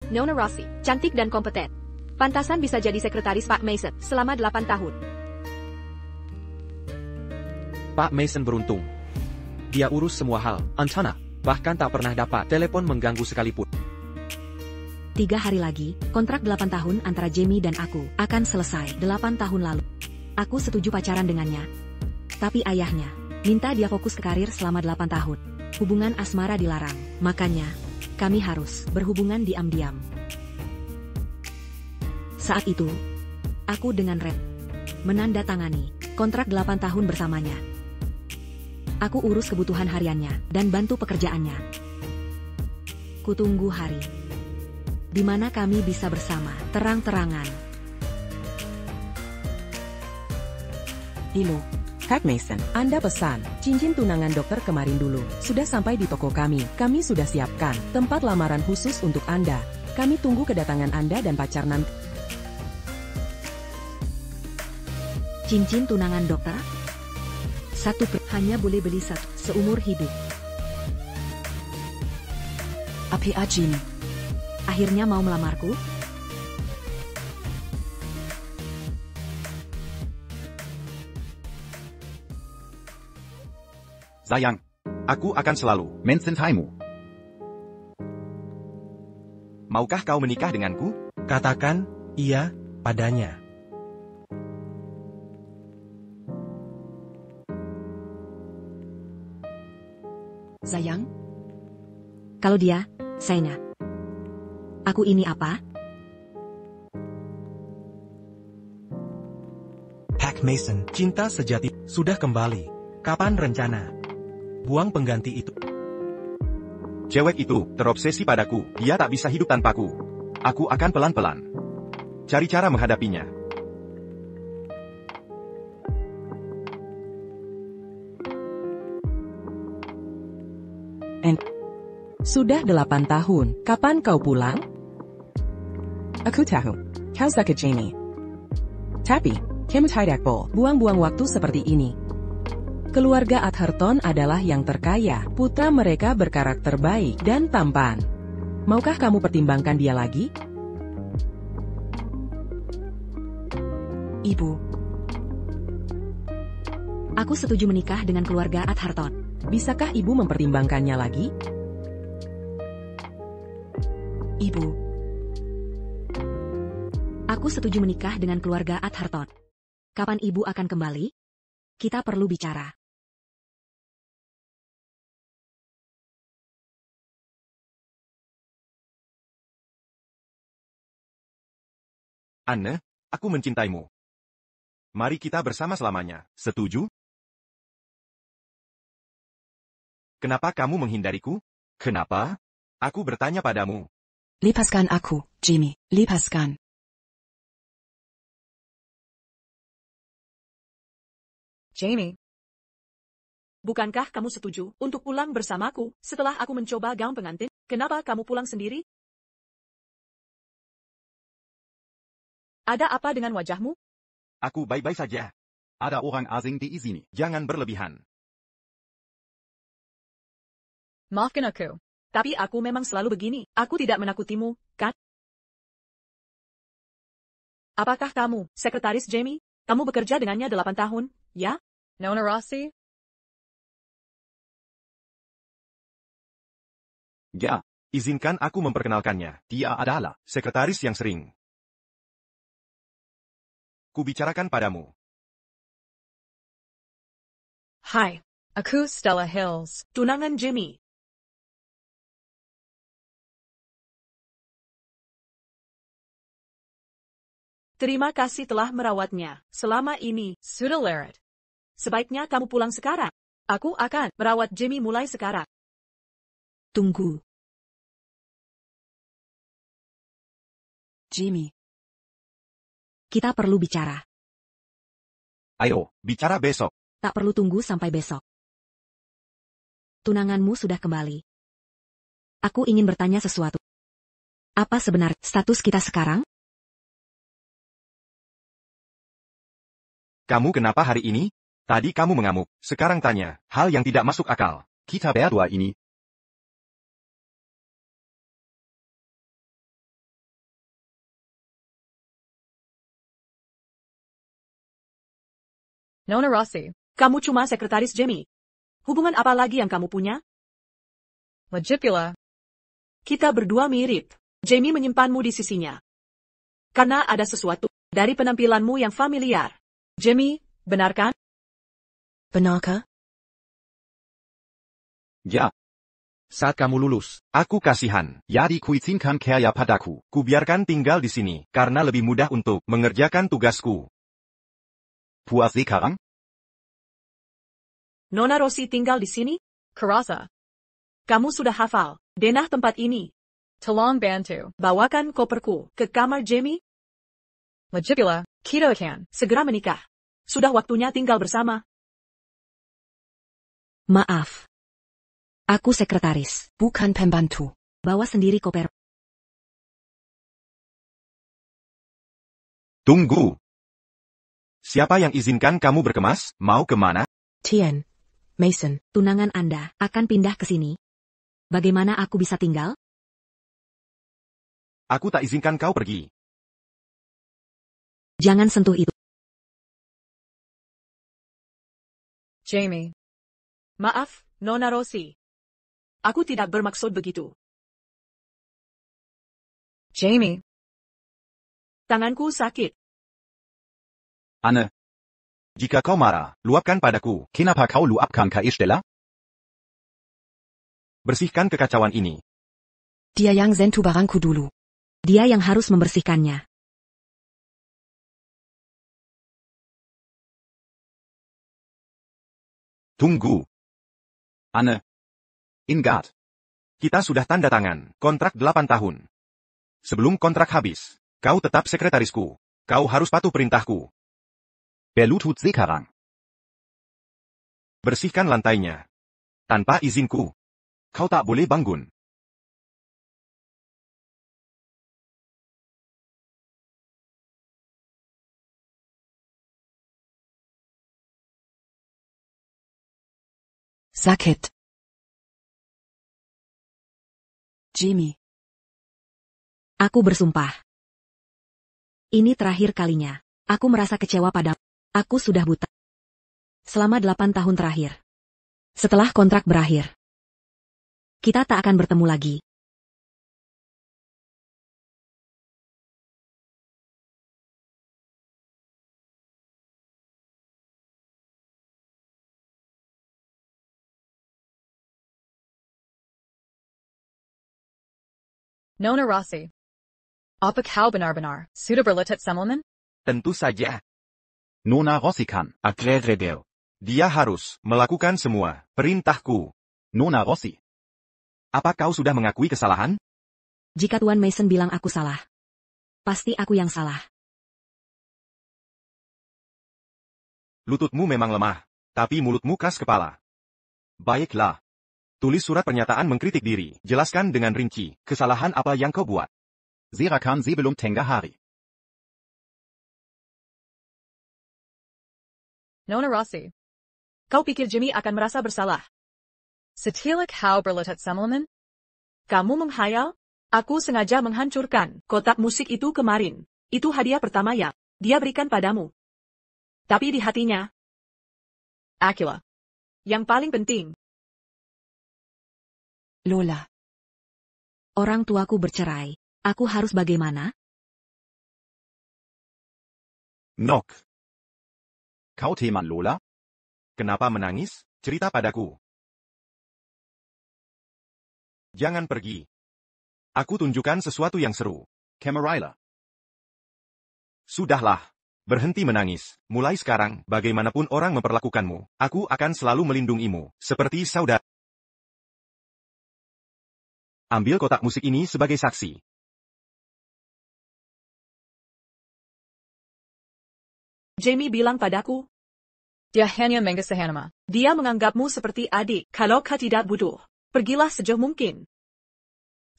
Nona Rossi, cantik dan kompeten. Pantasan bisa jadi sekretaris Pak Mason selama 8 tahun. Pak Mason beruntung. Dia urus semua hal, Antana, bahkan tak pernah dapat telepon mengganggu sekalipun. 3 hari lagi, kontrak 8 tahun antara Jamie dan aku akan selesai 8 tahun lalu. Aku setuju pacaran dengannya. Tapi ayahnya minta dia fokus ke karir selama 8 tahun. Hubungan asmara dilarang, makanya kami harus berhubungan diam-diam. Saat itu, aku dengan Red menandatangani kontrak 8 tahun bersamanya. Aku urus kebutuhan hariannya dan bantu pekerjaannya. Kutunggu hari di mana kami bisa bersama terang-terangan. Halo, Pak Mason, Anda pesan cincin tunangan dokter kemarin dulu. Sudah sampai di toko kami. Kami sudah siapkan tempat lamaran khusus untuk Anda. Kami tunggu kedatangan Anda dan pacar nanti. Cincin tunangan dokter? Hanya boleh beli 1 seumur hidup. Apa Jimmy? Akhirnya mau melamarku? Sayang, aku akan selalu mencintaimu. Maukah kau menikah denganku? Katakan iya padanya. Sayang? Kalau dia, sayangnya. Aku ini apa? Pak Mason, cinta sejati sudah kembali. Kapan rencana? Buang pengganti itu. Cewek itu terobsesi padaku. Dia tak bisa hidup tanpaku. Aku akan pelan-pelan cari cara menghadapinya. Sudah 8 tahun. Kapan kau pulang? Aku tahu. Kau sakit Jamie. Tapi, kamu tidak boleh buang-buang waktu seperti ini. Keluarga Atherton adalah yang terkaya. Putra mereka berkarakter baik dan tampan. Maukah kamu pertimbangkan dia lagi? Ibu. Aku setuju menikah dengan keluarga Atherton. Bisakah ibu mempertimbangkannya lagi? Ibu. Aku setuju menikah dengan keluarga Atherton. Kapan ibu akan kembali? Kita perlu bicara. Anne, aku mencintaimu. Mari kita bersama selamanya. Setuju? Kenapa kamu menghindariku? Kenapa? Aku bertanya padamu. Lepaskan aku, Jamie. Lepaskan. Jamie. Bukankah kamu setuju untuk pulang bersamaku setelah aku mencoba gaun pengantin? Kenapa kamu pulang sendiri? Ada apa dengan wajahmu? Aku baik-baik saja. Ada orang asing di sini. Jangan berlebihan. Maafkan aku. Tapi aku memang selalu begini. Aku tidak menakutimu, kan? Apakah kamu, sekretaris Jamie? Kamu bekerja dengannya 8 tahun, ya? Nona Rossi? Ya, izinkan aku memperkenalkannya. Dia adalah sekretaris yang sering kubicarakan padamu. Hai, aku Stella Hills, tunangan Jamie. Terima kasih telah merawatnya selama ini, Sudah Larat. Sebaiknya kamu pulang sekarang. Aku akan merawat Jamie mulai sekarang. Tunggu. Jamie. Kita perlu bicara. Ayo, bicara besok. Tak perlu tunggu sampai besok. Tunanganmu sudah kembali. Aku ingin bertanya sesuatu. Apa sebenarnya status kita sekarang? Kamu kenapa hari ini? Tadi kamu mengamuk, sekarang tanya, hal yang tidak masuk akal. Kita berdua ini Nona Rossi. Kamu cuma sekretaris Jamie. Hubungan apa lagi yang kamu punya? Legit pula. Kita berdua mirip. Jamie menyimpanmu di sisinya. Karena ada sesuatu dari penampilanmu yang familiar. Jamie, benar kan? Benarkah? Ya. Saat kamu lulus, Aku kasihan. Jadi kuizinkan Kaya padaku. Kubiarkan tinggal di sini, karena lebih mudah untuk mengerjakan tugasku. Puas sekarang? Nona Rossi tinggal di sini? Kerasa. Kamu sudah hafal denah tempat ini. Tolong bantu. Bawakan koperku ke kamar Jamie. Legit pula. Kita akan segera menikah. Sudah waktunya tinggal bersama. Maaf. Aku sekretaris, bukan pembantu. Bawa sendiri koper. Tunggu. Siapa yang izinkan kamu berkemas? Mau kemana? Tian, Mason, tunangan Anda akan pindah ke sini. Bagaimana aku bisa tinggal? Aku tak izinkan kau pergi. Jangan sentuh itu. Jamie. Maaf, Nona Rossi. Aku tidak bermaksud begitu. Jamie. Tanganku sakit. Anne. Jika kau marah, luapkan padaku. Kenapa kau luapkan ke Estella? Bersihkan kekacauan ini. Dia yang sentuh barangku dulu. Dia yang harus membersihkannya. Tunggu. Anne. Ingat. Kita sudah tanda tangan, kontrak 8 tahun. Sebelum kontrak habis, kau tetap sekretarisku. Kau harus patuh perintahku. Belutut sekarang. Bersihkan lantainya. Tanpa izinku. Kau tak boleh bangun. Sakit. Jamie. Aku bersumpah. Ini terakhir kalinya. Aku merasa kecewa padamu. Aku sudah buta. Selama 8 tahun terakhir. Setelah kontrak berakhir. Kita tak akan bertemu lagi. Nona Rossi. Apa kau benar-benar sudah berletak settlement? Tentu saja. Nona Rossi kan agredel. Dia harus melakukan semua perintahku. Nona Rossi. Apa kau sudah mengakui kesalahan? Jika Tuan Mason bilang aku salah. Pasti aku yang salah. Lututmu memang lemah, tapi mulutmu keras kepala. Baiklah. Tulis surat pernyataan mengkritik diri. Jelaskan dengan rinci, kesalahan apa yang kau buat. Silakan sebelum tengah hari. Nona Rossi. Kau pikir Jamie akan merasa bersalah? Setelah kau berletak settlement? Kamu menghayal? Aku sengaja menghancurkan kotak musik itu kemarin. Itu hadiah pertama yang dia berikan padamu. Tapi di hatinya, Akila. Yang paling penting. Lola. Orang tuaku bercerai. Aku harus bagaimana? Nok. Kau teman Lola? Kenapa menangis? Cerita padaku. Jangan pergi. Aku tunjukkan sesuatu yang seru. Camarilla. Sudahlah. Berhenti menangis. Mulai sekarang, bagaimanapun orang memperlakukanmu, aku akan selalu melindungimu, seperti saudara. Ambil kotak musik ini sebagai saksi. Jamie bilang padaku, dia hanya mengasihimu. Dia menganggapmu seperti adik. Kalau kau tidak butuh, pergilah sejauh mungkin.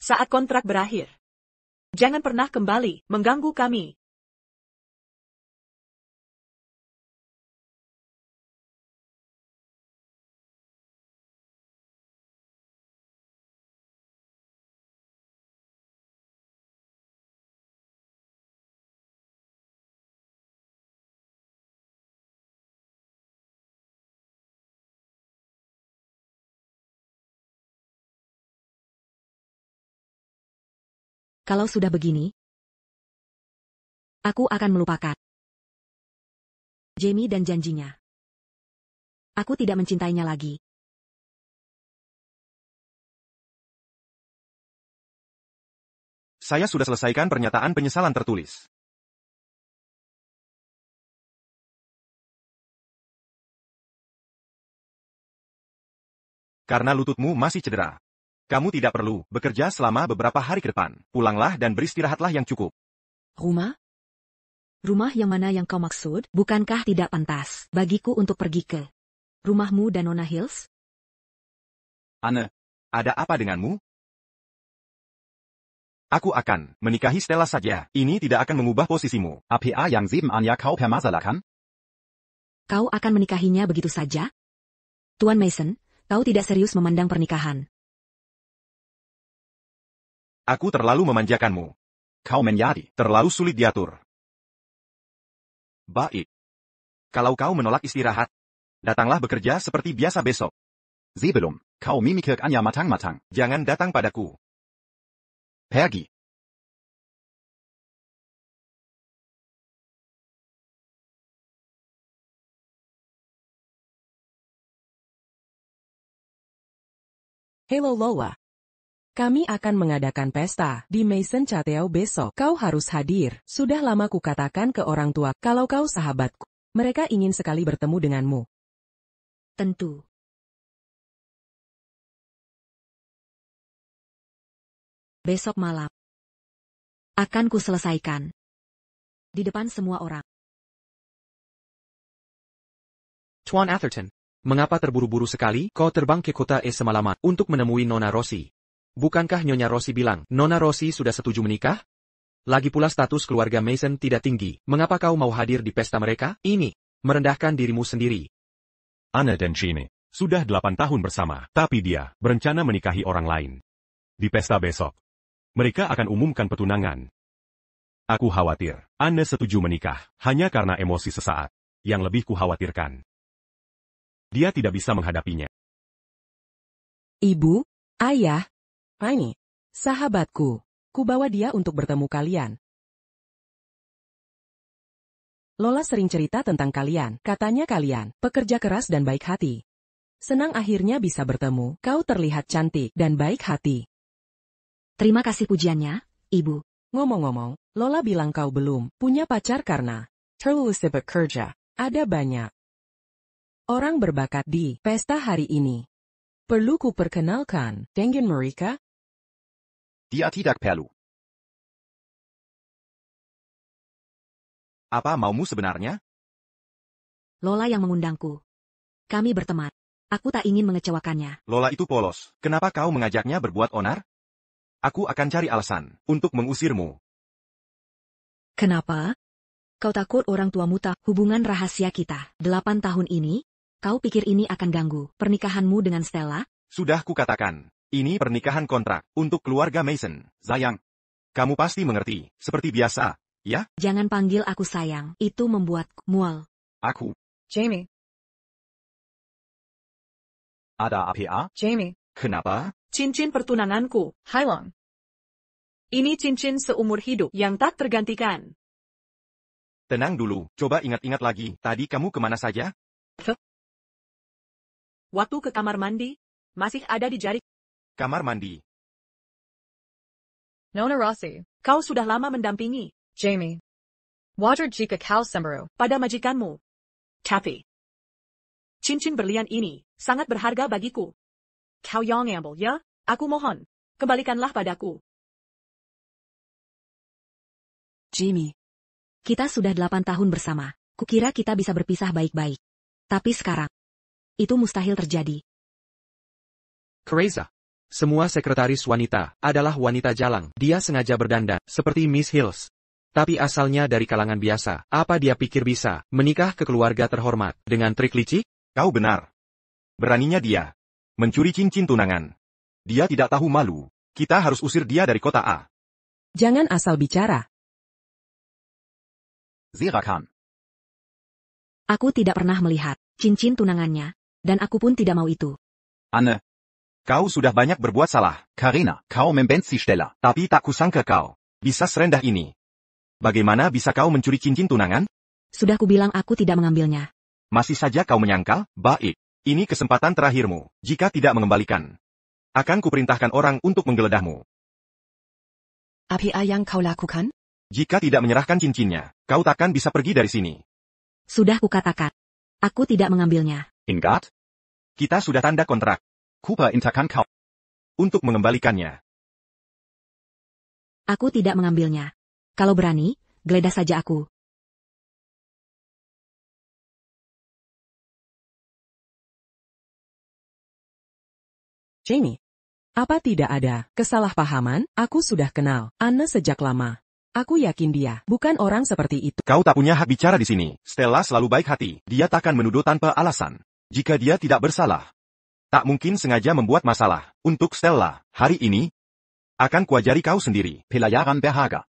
Saat kontrak berakhir, jangan pernah kembali mengganggu kami. Kalau sudah begini, aku akan melupakan Jamie dan janjinya. Aku tidak mencintainya lagi. Saya sudah selesaikan pernyataan penyesalan tertulis. Karena lututmu masih cedera. Kamu tidak perlu bekerja selama beberapa hari ke depan. Pulanglah dan beristirahatlah yang cukup. Rumah? Rumah yang mana yang kau maksud? Bukankah tidak pantas bagiku untuk pergi ke rumahmu dan Nona Hills? Anne, ada apa denganmu? Aku akan menikahi Stella saja. Ini tidak akan mengubah posisimu. APA yang 7 Anya kau permasalahkan? Kau akan menikahinya begitu saja? Tuan Mason, kau tidak serius memandang pernikahan. Aku terlalu memanjakanmu. Kau menjadi Terlalu sulit diatur. Baik. Kalau kau menolak istirahat, datanglah bekerja seperti biasa besok. sebelum kau memikirkan Anya matang-matang. Jangan datang padaku. Pergi. Hello Lola. Kami akan mengadakan pesta di Mason Chateo besok. Kau harus hadir. Sudah lama kukatakan ke orang tua, kalau kau sahabatku. Mereka ingin sekali bertemu denganmu. Tentu. Besok malam. Akan ku selesaikan. Di depan semua orang. Tuan Atherton, mengapa terburu-buru sekali kau terbang ke kota semalaman untuk menemui Nona Rossi? Bukankah Nyonya Rossi bilang Nona Rossi sudah setuju menikah? Lagi pula status keluarga Mason tidak tinggi. Mengapa kau mau hadir di pesta mereka? Ini merendahkan dirimu sendiri. Anne dan Jamie sudah 8 tahun bersama, tapi dia berencana menikahi orang lain. Di pesta besok, mereka akan umumkan petunangan. Aku khawatir Anne setuju menikah hanya karena emosi sesaat. Yang lebih kukhawatirkan, dia tidak bisa menghadapinya. Ibu, ayah, ini, sahabatku. Kubawa dia untuk bertemu kalian. Lola sering cerita tentang kalian. Katanya kalian pekerja keras dan baik hati. Senang akhirnya bisa bertemu. Kau terlihat cantik dan baik hati. Terima kasih pujiannya, Ibu. Ngomong-ngomong, Lola bilang kau belum punya pacar karena terlalu sibuk kerja. Ada banyak orang berbakat di pesta hari ini. Perlu ku perkenalkan dengan mereka? Dia tidak perlu. Apa maumu sebenarnya? Lola yang mengundangku. Kami berteman. Aku tak ingin mengecewakannya. Lola itu polos. Kenapa kau mengajaknya berbuat onar? Aku akan cari alasan untuk mengusirmu. Kenapa? Kau takut orang tuamu tahu hubungan rahasia kita 8 tahun ini? Kau pikir ini akan ganggu pernikahanmu dengan Stella? Sudah kukatakan, ini pernikahan kontrak untuk keluarga Mason. Sayang, kamu pasti mengerti, seperti biasa, ya? Jangan panggil aku sayang, itu membuatku mual. Aku. Jamie, Ada APA? Jamie, Kenapa? cincin pertunanganku, Hailong. Ini cincin seumur hidup yang tak tergantikan. Tenang dulu, coba ingat-ingat lagi, tadi kamu kemana saja? Waktu ke kamar mandi, masih ada di jari. Kamar mandi. Nona Rossi, kau sudah lama mendampingi Jamie. Wajar jika kau cemburu pada majikanmu. Tapi, cincin berlian ini sangat berharga bagiku. Kau yang ambil ya, aku mohon, kembalikanlah padaku. Jamie. Kita sudah 8 tahun bersama. Kukira kita bisa berpisah baik-baik. Tapi sekarang, itu mustahil terjadi. Teresa. Semua sekretaris wanita adalah wanita jalang. Dia sengaja berdandan seperti Miss Hills. Tapi asalnya dari kalangan biasa. Apa dia pikir bisa menikah ke keluarga terhormat dengan trik licik? Kau benar. Beraninya dia mencuri cincin tunangan. Dia tidak tahu malu. Kita harus usir dia dari kota A. Jangan asal bicara. Silakan. Aku tidak pernah melihat cincin tunangannya, dan aku pun tidak mau itu. Anne. Kau sudah banyak berbuat salah. Karina, kau membenci Stella. Tapi tak kusangka kau bisa serendah ini. Bagaimana bisa kau mencuri cincin tunangan? Sudah kubilang aku tidak mengambilnya. Masih saja kau menyangkal? Baik. Ini kesempatan terakhirmu. Jika tidak mengembalikan, akan kuperintahkan orang untuk menggeledahmu. Apa yang kau lakukan? Jika tidak menyerahkan cincinnya, kau takkan bisa pergi dari sini. Sudah kukatakan. Aku tidak mengambilnya. Ingard? Kita sudah tanda kontrak. Kuperintakan kau. Untuk mengembalikannya. Aku tidak mengambilnya. Kalau berani, geledah saja aku. Jamie. Apa tidak ada kesalahpahaman? Aku sudah kenal Anne sejak lama. Aku yakin dia bukan orang seperti itu. Kau tak punya hak bicara di sini. Stella selalu baik hati. Dia takkan menuduh tanpa alasan. Jika dia tidak bersalah, tak mungkin sengaja membuat masalah. Untuk Stella, hari ini, akan kuajari kau sendiri. Pelajaran berharga.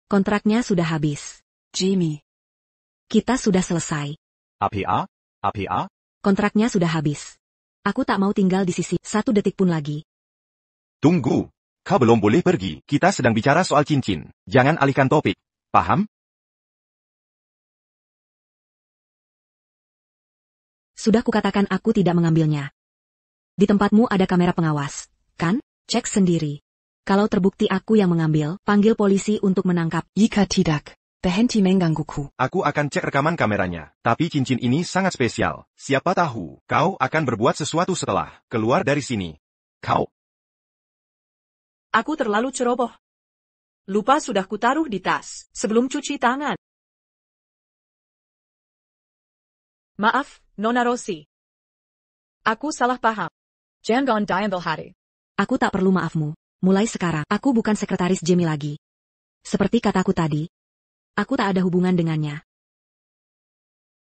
Kontraknya sudah habis. Jamie. Kita sudah selesai. APA? APA? Kontraknya sudah habis. Aku tak mau tinggal di sisi 1 detik pun lagi. Tunggu. Kau belum boleh pergi. Kita sedang bicara soal cincin. Jangan alihkan topik. Paham? Sudah kukatakan aku tidak mengambilnya. Di tempatmu ada kamera pengawas, kan? Cek sendiri. Kalau terbukti aku yang mengambil, panggil polisi untuk menangkap. Jika tidak, berhenti menggangguku. Aku akan cek rekaman kameranya. Tapi cincin ini sangat spesial. Siapa tahu, kau akan berbuat sesuatu setelah keluar dari sini. Kau. Aku terlalu ceroboh. Lupa sudah kutaruh di tas, sebelum cuci tangan. Maaf, Nona Rossi. Aku salah paham. Jangan diambil hati. Aku tak perlu maafmu. Mulai sekarang, aku bukan sekretaris Jamie lagi. Seperti kataku tadi, aku tak ada hubungan dengannya.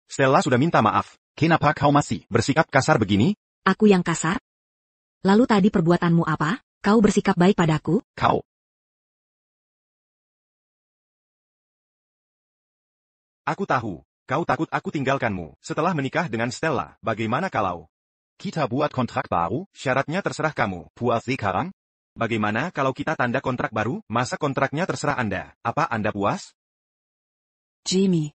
Stella sudah minta maaf. Kenapa kau masih Bersikap kasar begini? Aku yang kasar? Lalu tadi perbuatanmu apa? Kau bersikap baik padaku? kau? Aku tahu. Kau takut aku tinggalkanmu. Setelah menikah dengan Stella, bagaimana kalau Kita buat kontrak baru? syaratnya terserah kamu? Puas sekarang? Bagaimana kalau kita tanda kontrak baru? Masa kontraknya terserah Anda? Apa Anda puas? Jamie.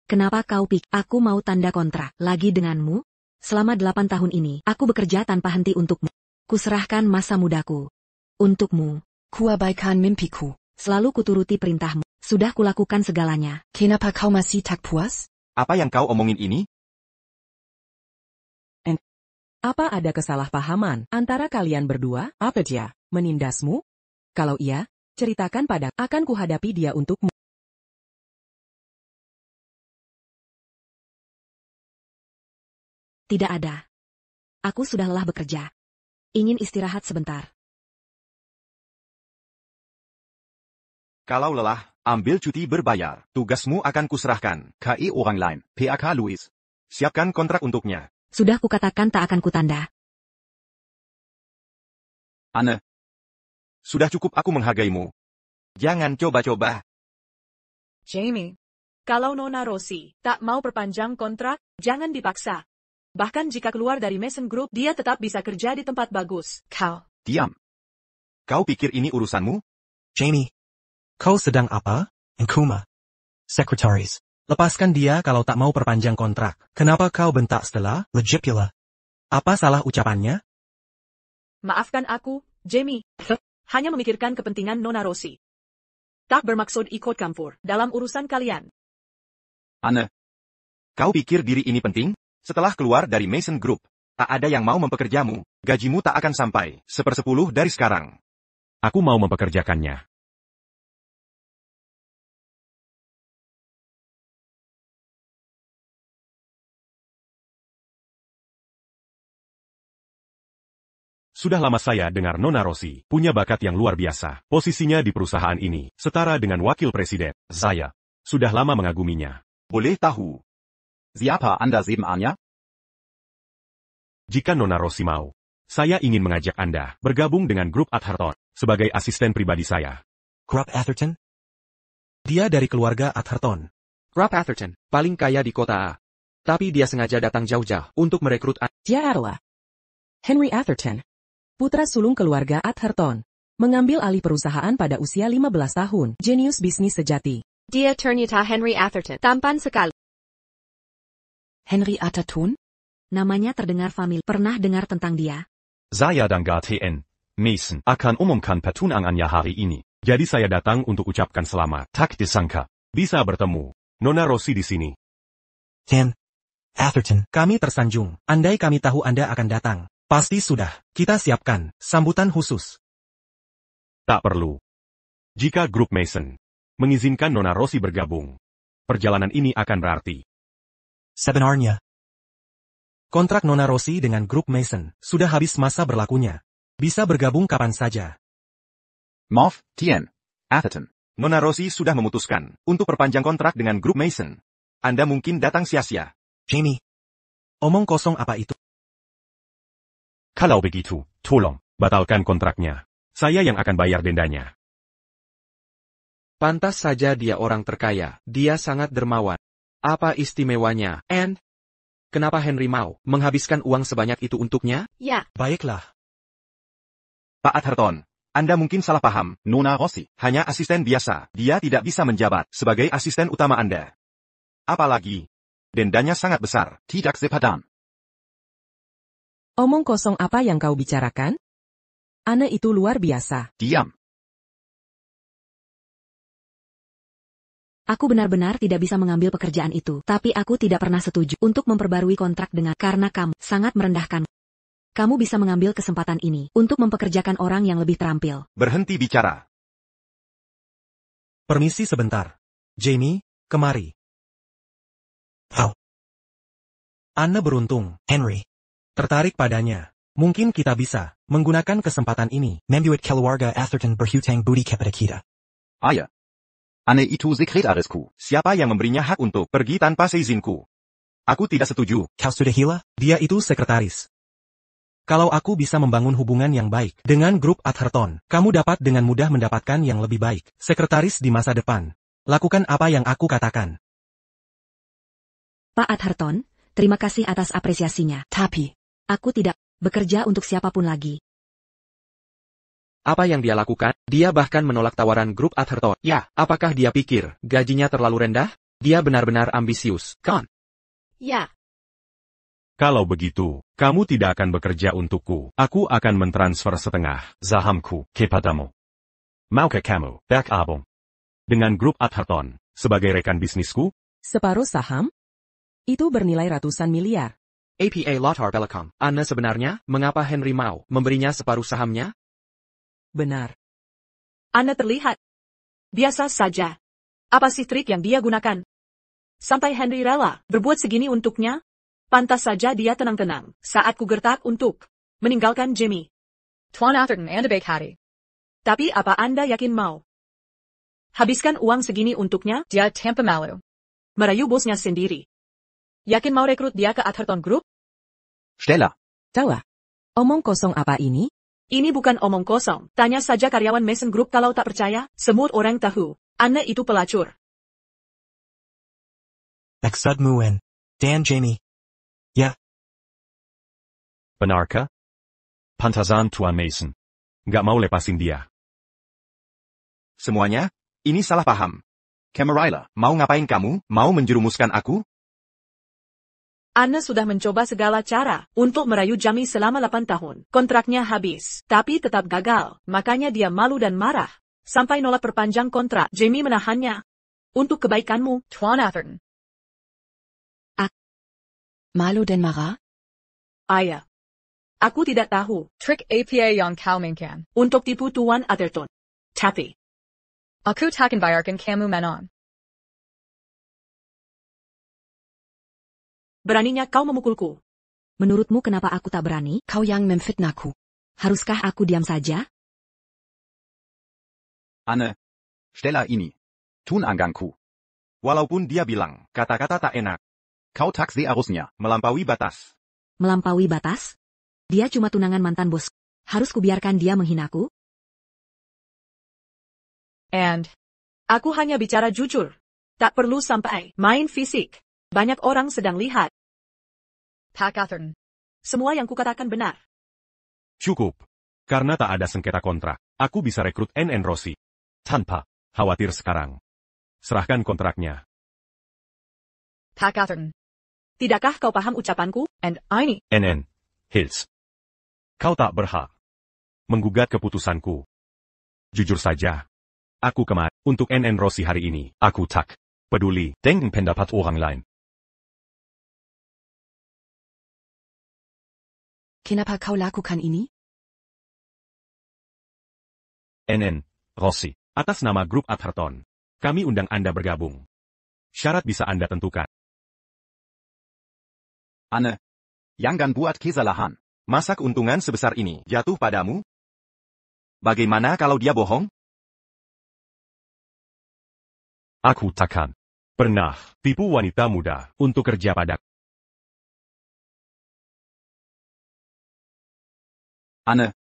Kenapa kau pikir aku mau tanda kontrak lagi denganmu? Selama 8 tahun ini, aku bekerja tanpa henti untukmu. Kuserahkan masa mudaku. Untukmu. Kuabaikan mimpiku. Selalu kuturuti perintahmu. Sudah kulakukan segalanya. Kenapa kau masih tak puas? Apa yang kau omongin ini? Apa ada kesalahpahaman antara kalian berdua? Apa dia menindasmu? Kalau iya, ceritakan pada akan kuhadapi dia untukmu. Tidak ada. Aku sudah lelah bekerja. Ingin istirahat sebentar. Kalau lelah, ambil cuti berbayar. Tugasmu akan kuserahkan. KI orang lain. PAK Louis. Siapkan kontrak untuknya. Sudah kukatakan tak akan kutanda. Anne. Sudah cukup aku menghargaimu. Jangan coba-coba. Jamie. Kalau Nona Rossi tak mau perpanjang kontrak, jangan dipaksa. Bahkan jika keluar dari Mason Group, dia tetap bisa kerja di tempat bagus. Kau. Diam. Kau pikir ini urusanmu? Jamie. Kau sedang apa? Nkuma. Secretaries. Lepaskan dia kalau tak mau perpanjang kontrak. Kenapa kau bentak Stella? Legipula. Apa salah ucapannya? Maafkan aku, Jamie. Hanya memikirkan kepentingan Nona Rossi. Tak bermaksud ikut campur dalam urusan kalian. Anne. Kau pikir diri ini penting? Setelah keluar dari Mason Group, tak ada yang mau mempekerjamu. Gajimu tak akan sampai 1/10 dari sekarang. Aku mau mempekerjakannya. Sudah lama saya dengar Nona Rossi punya bakat yang luar biasa. Posisinya di perusahaan ini setara dengan wakil presiden. Saya sudah lama mengaguminya. Boleh tahu, Siapa Anda sebenarnya? Jika Nona Rossi mau, saya ingin mengajak Anda bergabung dengan grup Atherton sebagai asisten pribadi saya. Grup Atherton? Dia dari keluarga Atherton. Grup Atherton, paling kaya di kota A. Tapi dia sengaja datang jauh-jauh untuk merekrut Dia adalah Henry Atherton, putra sulung keluarga Atherton. Mengambil alih perusahaan pada usia 15 tahun. Jenius bisnis sejati. Dia ternyata Henry Atherton. Tampan sekali. Henry Atherton? Namanya terdengar familiar. Pernah dengar tentang dia? Saya dan GTN Mason akan umumkan pertunangannya hari ini. Jadi saya datang untuk ucapkan selamat. Tak disangka bisa bertemu Nona Rosie di sini. Dan Atherton, kami tersanjung. Andai kami tahu Anda akan datang. Pasti sudah. Kita siapkan sambutan khusus. Tak perlu. Jika grup Mason mengizinkan Nona Rosie bergabung, perjalanan ini akan berarti. Sebenarnya, kontrak Nona Rosie dengan grup Mason sudah habis masa berlakunya. Bisa bergabung kapan saja. Moff, Tien, Atherton. Nona Rosie sudah memutuskan untuk perpanjang kontrak dengan grup Mason. Anda mungkin datang sia-sia. Jamie, omong kosong apa itu? Kalau begitu, tolong, batalkan kontraknya. Saya yang akan bayar dendanya. Pantas saja dia orang terkaya. Dia sangat dermawan. Apa istimewanya, and? Kenapa Henry mau menghabiskan uang sebanyak itu untuknya? Ya. Baiklah. Pak Atherton, Anda mungkin salah paham. Nona Rosie. Hanya asisten biasa. Dia tidak bisa menjabat sebagai asisten utama Anda. Apalagi, dendanya sangat besar. Tidak sepadan. Omong kosong apa yang kau bicarakan? Aneh itu luar biasa. Diam. Aku benar-benar tidak bisa mengambil pekerjaan itu, tapi aku tidak pernah setuju untuk memperbarui kontrak dengan karena kamu sangat merendahkan. Kamu bisa mengambil kesempatan ini untuk mempekerjakan orang yang lebih terampil. Berhenti bicara. Permisi sebentar. Jamie, kemari. Oh. Anda beruntung, Henry. Tertarik padanya. Mungkin kita bisa menggunakan kesempatan ini. Membuat keluarga Atherton berhutang budi kepada kita. Aya. Anne itu sekretarisku. Siapa yang memberinya hak untuk pergi tanpa seizinku? Aku tidak setuju. Kau sudah gila? Dia itu sekretaris. Kalau aku bisa membangun hubungan yang baik dengan grup Atherton, kamu dapat dengan mudah mendapatkan yang lebih baik. Sekretaris di masa depan. Lakukan apa yang aku katakan. Pak Atherton, terima kasih atas apresiasinya. Tapi, Aku tidak bekerja untuk siapapun lagi. Apa yang dia lakukan? Dia bahkan menolak tawaran grup Atherton. Ya, apakah dia pikir gajinya terlalu rendah? Dia benar-benar ambisius, kan? Ya. Kalau begitu, kamu tidak akan bekerja untukku. Aku akan mentransfer setengah sahamku kepadamu. Maukah kamu bergabung dengan grup Atherton sebagai rekan bisnisku? Separuh saham? Itu bernilai ratusan miliar. APA Latar Belakang. Anda sebenarnya, mengapa Henry mau memberinya separuh sahamnya? Benar. Anda terlihat biasa saja. Apa sih trik yang dia gunakan? Sampai Henry rela berbuat segini untuknya? Pantas saja dia tenang-tenang saat ku gertak untuk meninggalkan Jamie. Tuan Atherton, Anda baik hati. Tapi apa Anda yakin mau habiskan uang segini untuknya? Dia tanpa malu merayu bosnya sendiri. Yakin mau rekrut dia ke Atherton Group? Stella. Tawa. Omong kosong apa ini? Ini bukan omong kosong. Tanya saja karyawan Mason Group kalau tak percaya. Semua orang tahu. Anda itu pelacur. Maksudmu Dan Jamie. Ya. Benarkah? Pantasan Tuan Mason. Nggak mau lepasin dia. Semuanya, ini salah paham. Camarilla. Mau ngapain kamu? Mau menjerumuskan aku? Anda sudah mencoba segala cara untuk merayu Jamie selama 8 tahun. Kontraknya habis, tapi tetap gagal. Makanya dia malu dan marah. Sampai nolak perpanjang kontrak. Jamie menahannya. Untuk kebaikanmu, Tuan Atherton. Malu dan marah? Ayah. Aku tidak tahu trik APA yang kau mainkan untuk tipu Tuan Atherton. Tapi aku takkan bayarkan kamu manon. Beraninya kau memukulku. Menurutmu kenapa aku tak berani? Kau yang memfitnahku. Haruskah aku diam saja? Anne. Stella ini. Tunanganku. Walaupun dia bilang kata-kata tak enak. Kau tak seharusnya melampaui batas. Melampaui batas? Dia cuma tunangan mantan bos. Harus kubiarkan dia menghinaku? And, aku hanya bicara jujur. Tak perlu sampai main fisik. Banyak orang sedang lihat. Pak Atherton. Semua yang kukatakan benar. Cukup. Karena tak ada sengketa kontrak, aku bisa rekrut NN Rossi. Tanpa khawatir sekarang. Serahkan kontraknya. Pak Atherton. Tidakkah kau paham ucapanku? And ini. NN Hills. Kau tak berhak menggugat keputusanku. Jujur saja. Aku kemari untuk NN Rossi hari ini. Aku tak peduli dengan pendapat orang lain. Kenapa kau lakukan ini? NN Rossi. Atas nama grup Atherton. Kami undang Anda bergabung. Syarat bisa Anda tentukan. Anne. Jangan buat kesalahan. Masa keuntungan sebesar ini jatuh padamu? Bagaimana kalau dia bohong? Aku takkan pernah tipu wanita muda untuk kerja padaku. Anne.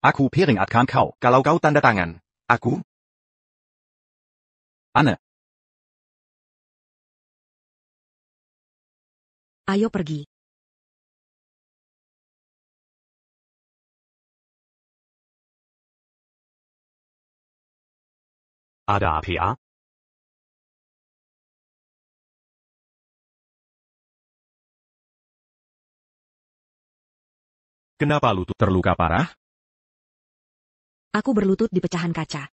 Aku peringatkan kau. Kalau kau tanda tangan, aku Anne. Ayo pergi. Ada apa ya? Kenapa lutut terluka parah? Aku berlutut di pecahan kaca.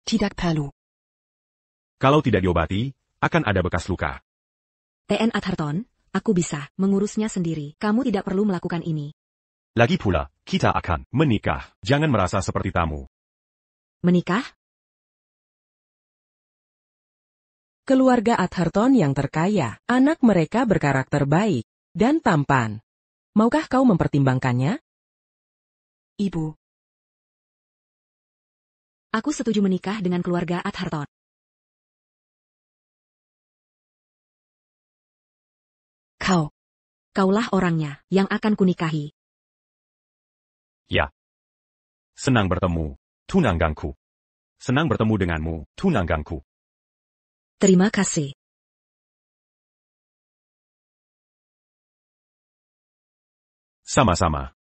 Tidak perlu. Kalau tidak diobati, akan ada bekas luka. TN Atherton, aku bisa mengurusnya sendiri. Kamu tidak perlu melakukan ini. Lagi pula, kita akan menikah. Jangan merasa seperti tamu. Menikah? Keluarga Atherton yang terkaya, anak mereka berkarakter baik dan tampan. Maukah kau mempertimbangkannya? Ibu. Aku setuju menikah dengan keluarga Atherton. Kaulah orangnya yang akan kunikahi. Ya. Senang bertemu, tunanganku. Senang bertemu denganmu, tunanganku. Terima kasih. Sama-sama.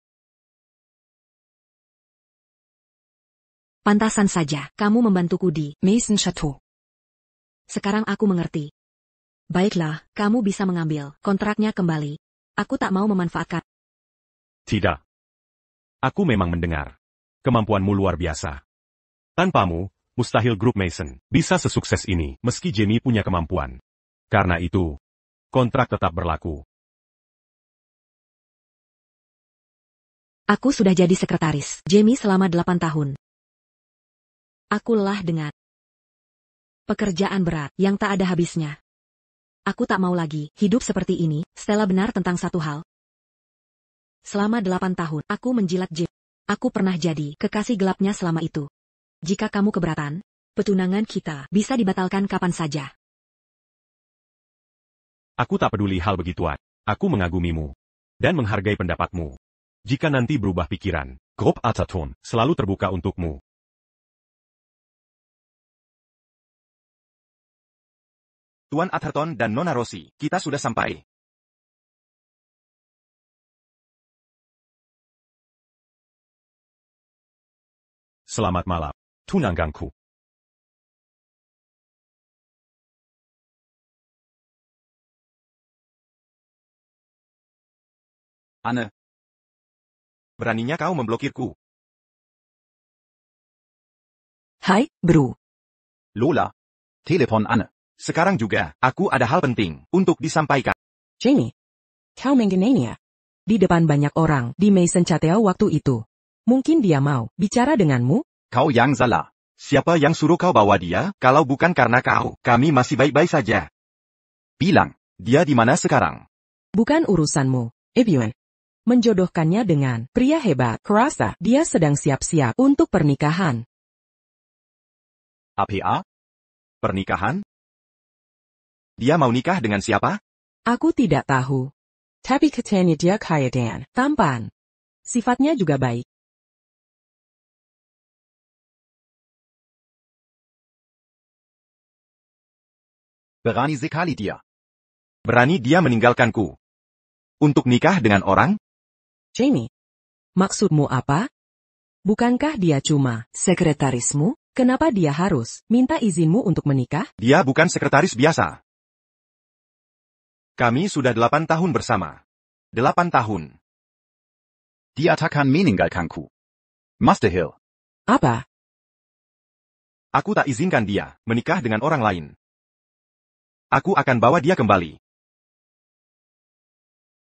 Pantasan saja, kamu membantuku di Maison Chateau. Sekarang aku mengerti. Baiklah, kamu bisa mengambil kontraknya kembali. Aku tak mau memanfaatkan. Tidak. Aku memang mendengar. Kemampuanmu luar biasa. Tanpamu, mustahil grup Mason bisa sesukses ini meski Jamie punya kemampuan. Karena itu, kontrak tetap berlaku. Aku sudah jadi sekretaris Jamie selama 8 tahun. Aku lelah dengan pekerjaan berat yang tak ada habisnya. Aku tak mau lagi hidup seperti ini. Stella benar tentang satu hal. Selama 8 tahun, aku menjilat Jamie. Aku pernah jadi kekasih gelapnya selama itu. Jika kamu keberatan, petunangan kita bisa dibatalkan kapan saja. Aku tak peduli hal begituan. Aku mengagumimu dan menghargai pendapatmu. Jika nanti berubah pikiran, grup Atherton selalu terbuka untukmu. Tuan Atherton dan Nona Rossi, kita sudah sampai. Selamat malam, tunanganku. Anne. Beraninya kau memblokirku. Hai, bro. Lola. Telepon Anne. Sekarang juga, aku ada hal penting untuk disampaikan. Jamie. Kau mengenainya. Di depan banyak orang di Maison Chateau waktu itu. Mungkin dia mau bicara denganmu? Kau yang salah. Siapa yang suruh kau bawa dia? Kalau bukan karena kau, kami masih baik-baik saja. Bilang, Dia di mana sekarang? Bukan urusanmu, Evian. Menjodohkannya dengan pria hebat. Kurasa dia sedang siap-siap untuk pernikahan. APA? Pernikahan? Dia mau nikah dengan siapa? Aku tidak tahu. Tapi katanya dia kaya dan tampan. Sifatnya juga baik. Berani sekali dia. Berani dia meninggalkanku. Untuk nikah dengan orang? Jamie, maksudmu apa? Bukankah dia cuma sekretarismu? Kenapa dia harus minta izinmu untuk menikah? Dia bukan sekretaris biasa. Kami sudah 8 tahun bersama. 8 tahun. Dia takkan meninggalkanku. Master Hill. Apa? Aku tak izinkan dia menikah dengan orang lain. Aku akan bawa dia kembali.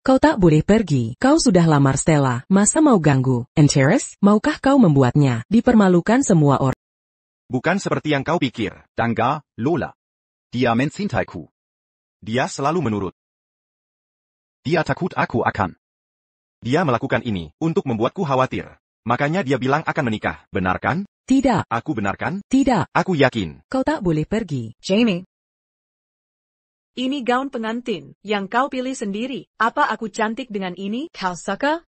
Kau tak boleh pergi. Kau sudah lamar Stella. Masa mau ganggu? Enteris, maukah kau membuatnya dipermalukan semua orang? Bukan seperti yang kau pikir. Dangga, Lola. Dia mencintaiku. Dia selalu menurut. Dia takut aku akan. Dia melakukan ini untuk membuatku khawatir. Makanya dia bilang akan menikah. Benar kan? Tidak. Aku benar kan? Tidak. Aku yakin. Kau tak boleh pergi. Jamie. Ini gaun pengantin yang kau pilih sendiri. Apa aku cantik dengan ini, kau suka?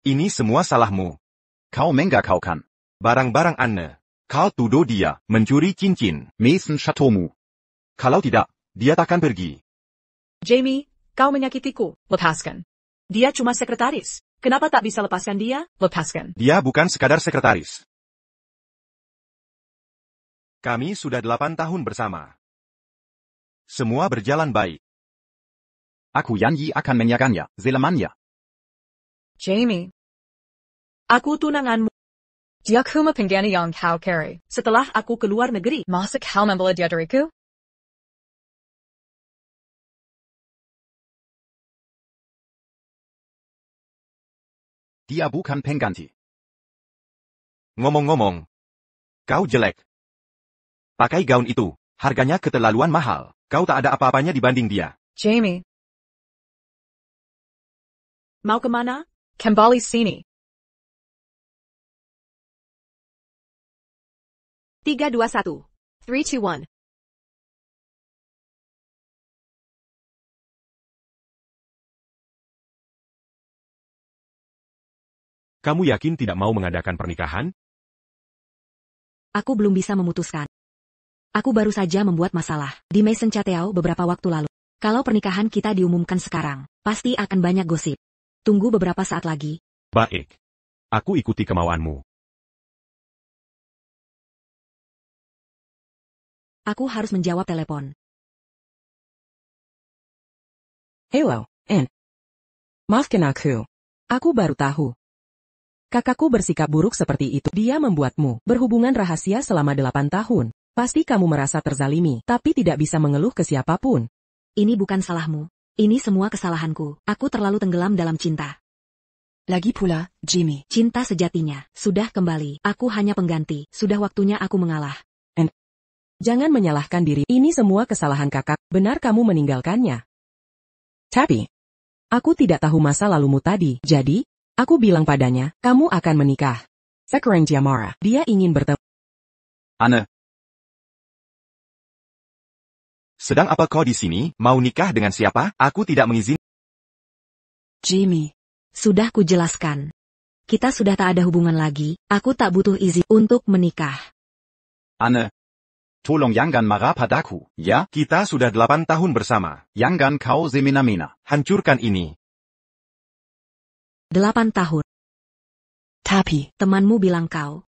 Ini semua salahmu. Kau menggakaukan. Barang-barang Anne. Kau tuduh dia mencuri cincin. Mason Chateaumu. Kalau tidak, dia takkan pergi. Jamie, kau menyakitiku. Lepaskan. Dia cuma sekretaris. Kenapa tak bisa lepaskan dia? Lepaskan. Dia bukan sekadar sekretaris. Kami sudah 8 tahun bersama. Semua berjalan baik. Aku janji akan menjaganya selamanya. Jamie. Aku tunanganmu. Dia kuma penggani yang kau carry. Setelah aku keluar negeri. Masa kau membela dia dariku? Dia bukan pengganti. Ngomong-ngomong. Kau jelek. Pakai gaun itu. Harganya keterlaluan mahal. Kau tak ada apa-apanya dibanding dia. Jamie. Mau kemana? Kembali sini. 3, 2, 1. 3, 2, 1. Kamu yakin tidak mau mengadakan pernikahan? Aku belum bisa memutuskan. Aku baru saja membuat masalah di Maison Chateau beberapa waktu lalu. Kalau pernikahan kita diumumkan sekarang, pasti akan banyak gosip. Tunggu beberapa saat lagi. Baik. Aku ikuti kemauanmu. Aku harus menjawab telepon. Hello, Anne. Maafkan aku. Aku baru tahu. Kakakku bersikap buruk seperti itu. Dia membuatmu berhubungan rahasia selama 8 tahun. Pasti kamu merasa terzalimi, tapi tidak bisa mengeluh ke siapapun. Ini bukan salahmu. Ini semua kesalahanku. Aku terlalu tenggelam dalam cinta. Lagi pula, Jamie. Cinta sejatinya sudah kembali. Aku hanya pengganti. Sudah waktunya aku mengalah. Jangan menyalahkan diri. Ini semua kesalahan kakak. Benar kamu meninggalkannya. Tapi, aku tidak tahu masa lalumu tadi. Jadi, aku bilang padanya, kamu akan menikah. Sekarang dia marah. Dia ingin bertemu. Anne. Sedang apa kau di sini? Mau nikah dengan siapa? Aku tidak mengizinkan. Jamie. Sudah kujelaskan. Kita sudah tak ada hubungan lagi. Aku tak butuh izin untuk menikah. Anne. Tolong jangan marah padaku, ya? Kita sudah 8 tahun bersama. Jangan kau semena-mena. Hancurkan ini. 8 tahun. Tapi, Temanmu bilang kau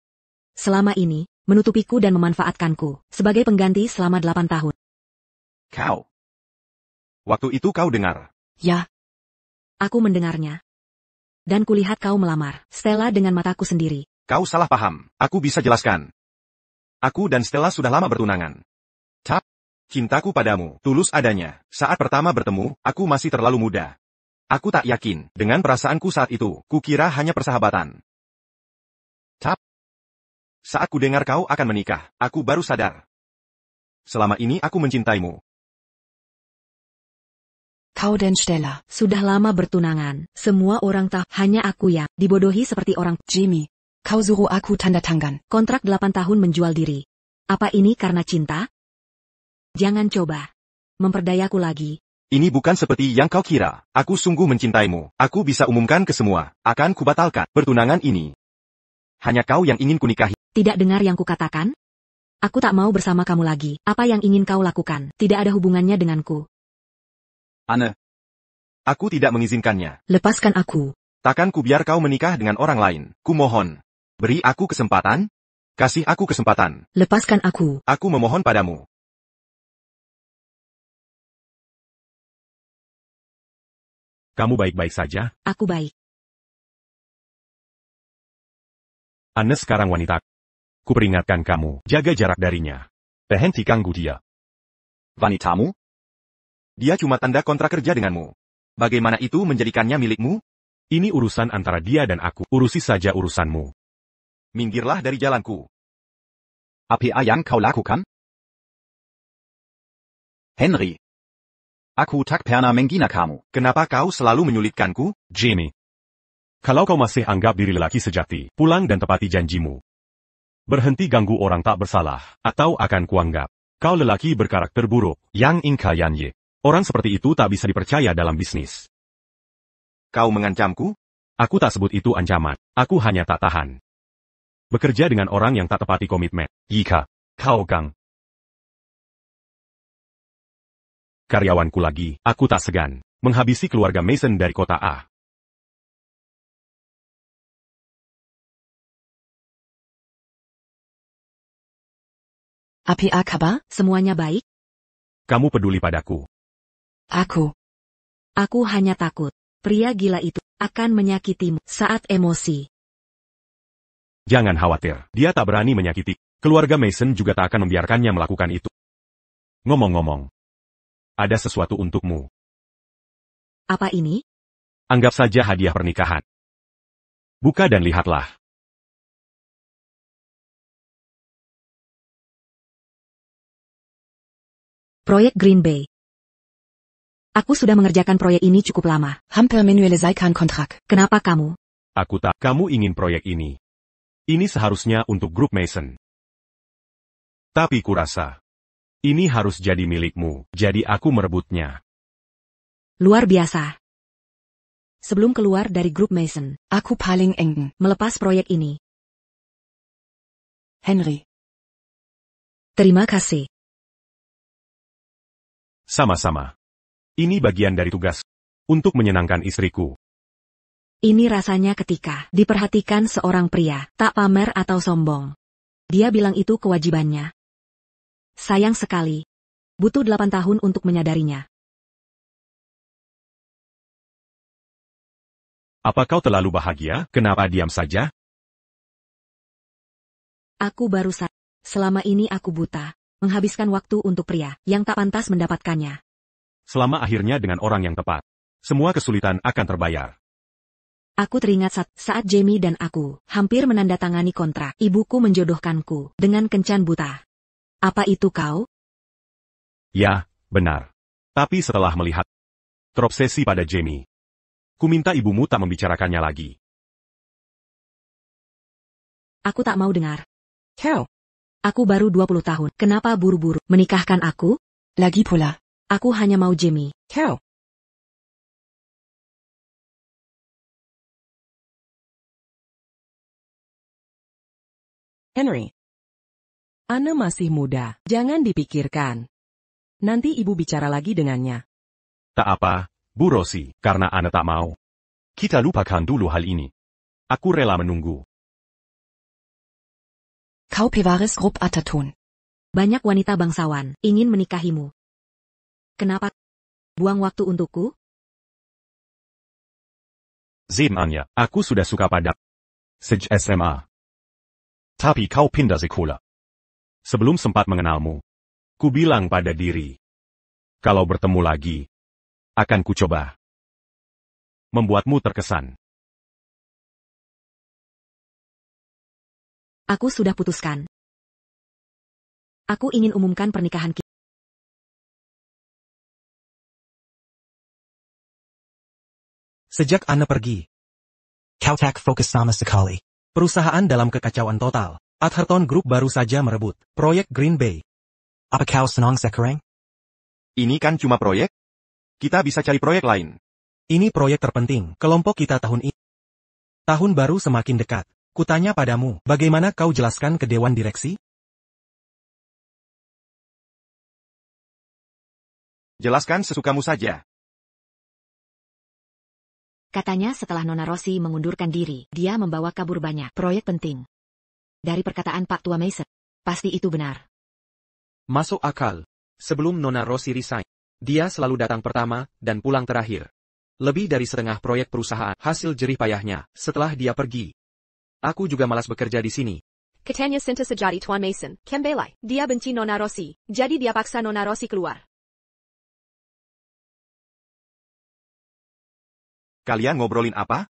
selama ini menutupiku dan memanfaatkanku sebagai pengganti selama 8 tahun. Kau. Waktu itu kau dengar. ya, Aku mendengarnya. Dan kulihat kau melamar Stella dengan mataku sendiri. Kau salah paham. Aku bisa jelaskan. Aku dan Stella sudah lama bertunangan. Cintaku padamu tulus adanya. Saat pertama bertemu, aku masih terlalu muda. Aku tak yakin dengan perasaanku saat itu. Kukira hanya persahabatan. Saat ku dengar kau akan menikah, aku baru sadar. Selama ini aku mencintaimu. Kau dan Stella. Sudah lama bertunangan, semua orang tahu, hanya aku yang dibodohi seperti orang. Jamie, kau suruh aku tanda tangan. Kontrak 8 tahun menjual diri. Apa ini karena cinta? Jangan coba memperdayaku lagi. Ini bukan seperti yang kau kira. Aku sungguh mencintaimu. Aku bisa umumkan ke semua. Akan kubatalkan pertunangan ini. Hanya kau yang ingin kunikahi. Tidak dengar yang kukatakan? Aku tak mau bersama kamu lagi. Apa yang ingin kau lakukan? Tidak ada hubungannya denganku. Anne. Aku tidak mengizinkannya. Lepaskan aku. Takkan ku biar kau menikah dengan orang lain. Ku mohon. Beri aku kesempatan. Kasih aku kesempatan. Lepaskan aku. Aku memohon padamu. Kamu baik-baik saja? Aku baik. Anne sekarang wanita. Kuperingatkan kamu, jaga jarak darinya. Berhenti ganggu dia. Wanitamu? Dia cuma tanda kontrak kerja denganmu. Bagaimana itu menjadikannya milikmu? Ini urusan antara dia dan aku. Urusi saja urusanmu. Minggirlah dari jalanku. Apa yang kau lakukan? Henry. Aku tak pernah menghina kamu. Kenapa kau selalu menyulitkanku? Jamie. Kalau kau masih anggap diri lelaki sejati, pulang dan tepati janjimu. Berhenti ganggu orang tak bersalah, atau akan kuanggap kau lelaki berkarakter buruk, yang ingkayanye. Orang seperti itu tak bisa dipercaya dalam bisnis. Kau mengancamku? Aku tak sebut itu ancaman, aku hanya tak tahan. Bekerja dengan orang yang tak tepati komitmen. Jika kau karyawanku lagi, aku tak segan menghabisi keluarga Mason dari kota A. Apa kabar? Semuanya baik? Kamu peduli padaku. Aku hanya takut. Pria gila itu akan menyakitimu saat emosi. Jangan khawatir, dia tak berani menyakiti. Keluarga Mason juga tak akan membiarkannya melakukan itu. Ngomong-ngomong, ada sesuatu untukmu. Apa ini? Anggap saja hadiah pernikahan. Buka dan lihatlah. Proyek Green Bay. Aku sudah mengerjakan proyek ini cukup lama. Hampir menyelesaikan kontrak. Kenapa kamu? Aku tak. Kamu ingin proyek ini. Ini seharusnya untuk grup Mason. Tapi kurasa, ini harus jadi milikmu, jadi aku merebutnya. Luar biasa. Sebelum keluar dari grup Mason, Aku paling ingin melepas proyek ini. Henry. Terima kasih. Sama-sama. Ini bagian dari tugas untuk menyenangkan istriku. Ini rasanya ketika diperhatikan seorang pria, tak pamer atau sombong. Dia bilang itu kewajibannya. Sayang sekali. Butuh 8 tahun untuk menyadarinya. Apa kau terlalu bahagia? Kenapa diam saja? Aku baru sadar. Selama ini aku buta, menghabiskan waktu untuk pria yang tak pantas mendapatkannya. Selama akhirnya dengan orang yang tepat, semua kesulitan akan terbayar. Aku teringat saat Jamie dan aku hampir menandatangani kontrak. Ibuku menjodohkanku dengan kencan buta. Apa itu kau? Ya, benar. Tapi setelah melihat terobsesi pada Jamie, ku minta ibumu tak membicarakannya lagi. Aku tak mau dengar. Kau. Aku baru 20 tahun. Kenapa buru-buru menikahkan aku? Lagi pula. Aku hanya mau Jamie. Kau. Henry. Anne masih muda, jangan dipikirkan. Nanti ibu bicara lagi dengannya. Tak apa, Bu Rosie, karena Anne tak mau. Kita lupakan dulu hal ini. Aku rela menunggu. Kau pewaris grup Ataton. Banyak wanita bangsawan ingin menikahimu. Kenapa? Buang waktu untukku? Sebenarnya, aku sudah suka pada sejak SMA. Tapi kau pindah sekolah. Sebelum sempat mengenalmu, ku bilang pada diri, kalau bertemu lagi, akan ku coba membuatmu terkesan. Aku sudah putuskan. Aku ingin umumkan pernikahan kita. Sejak Anne pergi, Kau tak fokus sama sekali. perusahaan dalam kekacauan total. Atherton Group baru saja merebut proyek Green Bay. Apa kau senang sekarang? Ini kan cuma proyek? Kita bisa cari proyek lain. Ini proyek terpenting kelompok kita tahun ini. Tahun baru semakin dekat. Kutanya padamu, bagaimana kau jelaskan ke Dewan Direksi? Jelaskan sesukamu saja. Katanya setelah Nona Rossi mengundurkan diri, dia membawa kabur banyak proyek penting. Dari perkataan Pak Tua Mason, pasti itu benar. Masuk akal. Sebelum Nona Rossi resign, dia selalu datang pertama dan pulang terakhir. Lebih dari setengah proyek perusahaan hasil jerih payahnya setelah dia pergi. Aku juga malas bekerja di sini. Katanya Sinta sejati Tuan Mason, Kembelai. Dia benci Nona Rossi, jadi dia paksa Nona Rossi keluar. Kalian ngobrolin apa?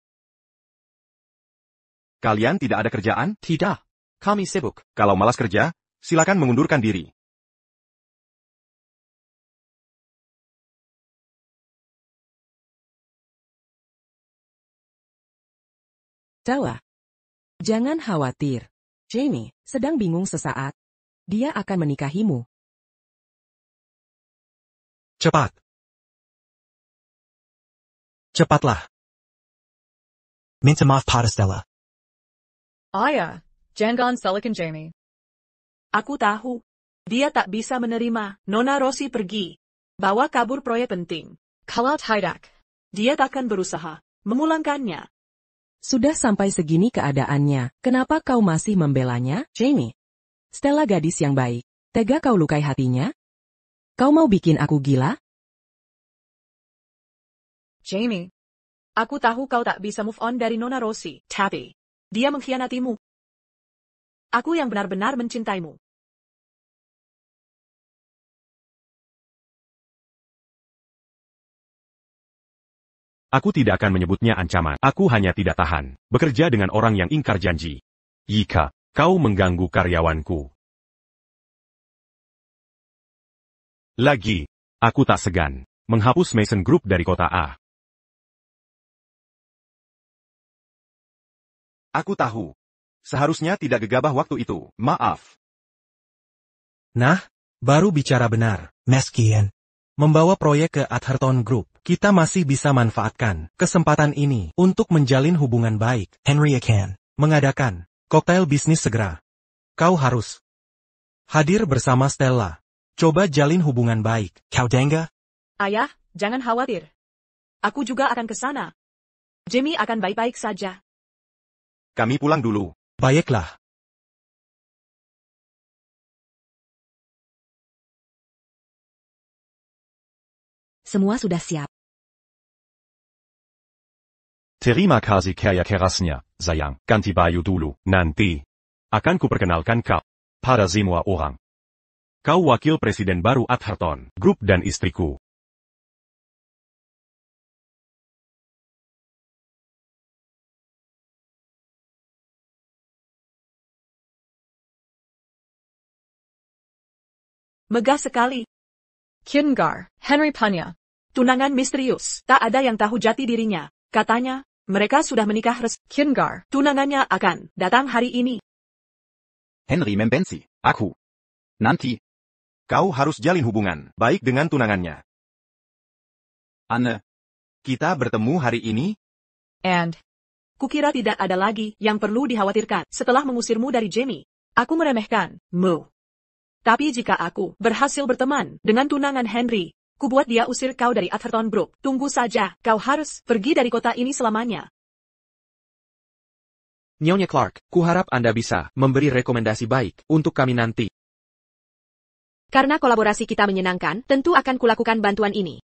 Kalian tidak ada kerjaan? Tidak. Kami sibuk. Kalau malas kerja, silakan mengundurkan diri. Stella. Jangan khawatir. Jamie sedang bingung sesaat. Dia akan menikahimu. Cepat. Cepatlah. Minta maaf pada Stella. Ayah, jangan salahkan Jamie. Aku tahu. Dia tak bisa menerima Nona Rossi pergi. Bawa kabur proyek penting. Kalau tidak, dia takkan berusaha memulangkannya. Sudah sampai segini keadaannya, kenapa kau masih membelanya, Jamie? Stella gadis yang baik. Tega kau lukai hatinya? Kau mau bikin aku gila? Jamie, aku tahu kau tak bisa move on dari Nona Rossi, tapi dia mengkhianatimu. Aku yang benar-benar mencintaimu. Aku tidak akan menyebutnya ancaman. Aku hanya tidak tahan bekerja dengan orang yang ingkar janji. Jika kau mengganggu karyawanku lagi, aku tak segan menghapus Mason Group dari kota A. Aku tahu. Seharusnya tidak gegabah waktu itu. Maaf. Nah, baru bicara benar. Meskian. Membawa proyek ke Atherton Group, kita masih bisa manfaatkan kesempatan ini untuk menjalin hubungan baik. Henry akan mengadakan koktail bisnis segera. Kau harus hadir bersama Stella. Coba jalin hubungan baik. Kau dengga? Ayah, jangan khawatir. Aku juga akan ke sana. Jamie akan baik-baik saja. Kami pulang dulu. Baiklah. Semua sudah siap. Terima kasih kerasnya, sayang. Ganti baju dulu. Nanti akan kuperkenalkan kau pada semua orang. Kau wakil presiden baru Atherton Group dan istriku. Megah sekali. Kingar, Henry Panya. Tunangan misterius, tak ada yang tahu jati dirinya. Katanya, mereka sudah menikah resmi. Kingar, tunangannya akan datang hari ini. Henry membenci aku. Nanti, Kau harus jalin hubungan baik dengan tunangannya. Anne. Kita bertemu hari ini? And, kukira tidak ada lagi yang perlu dikhawatirkan setelah mengusirmu dari Jamie. Aku meremehkanmu. Tapi jika aku berhasil berteman dengan tunangan Henry, kubuat dia usir kau dari Atherton Group. Tunggu saja, kau harus pergi dari kota ini selamanya. Nyonya Clark, kuharap Anda bisa memberi rekomendasi baik untuk kami nanti. Karena kolaborasi kita menyenangkan, tentu akan kulakukan bantuan ini.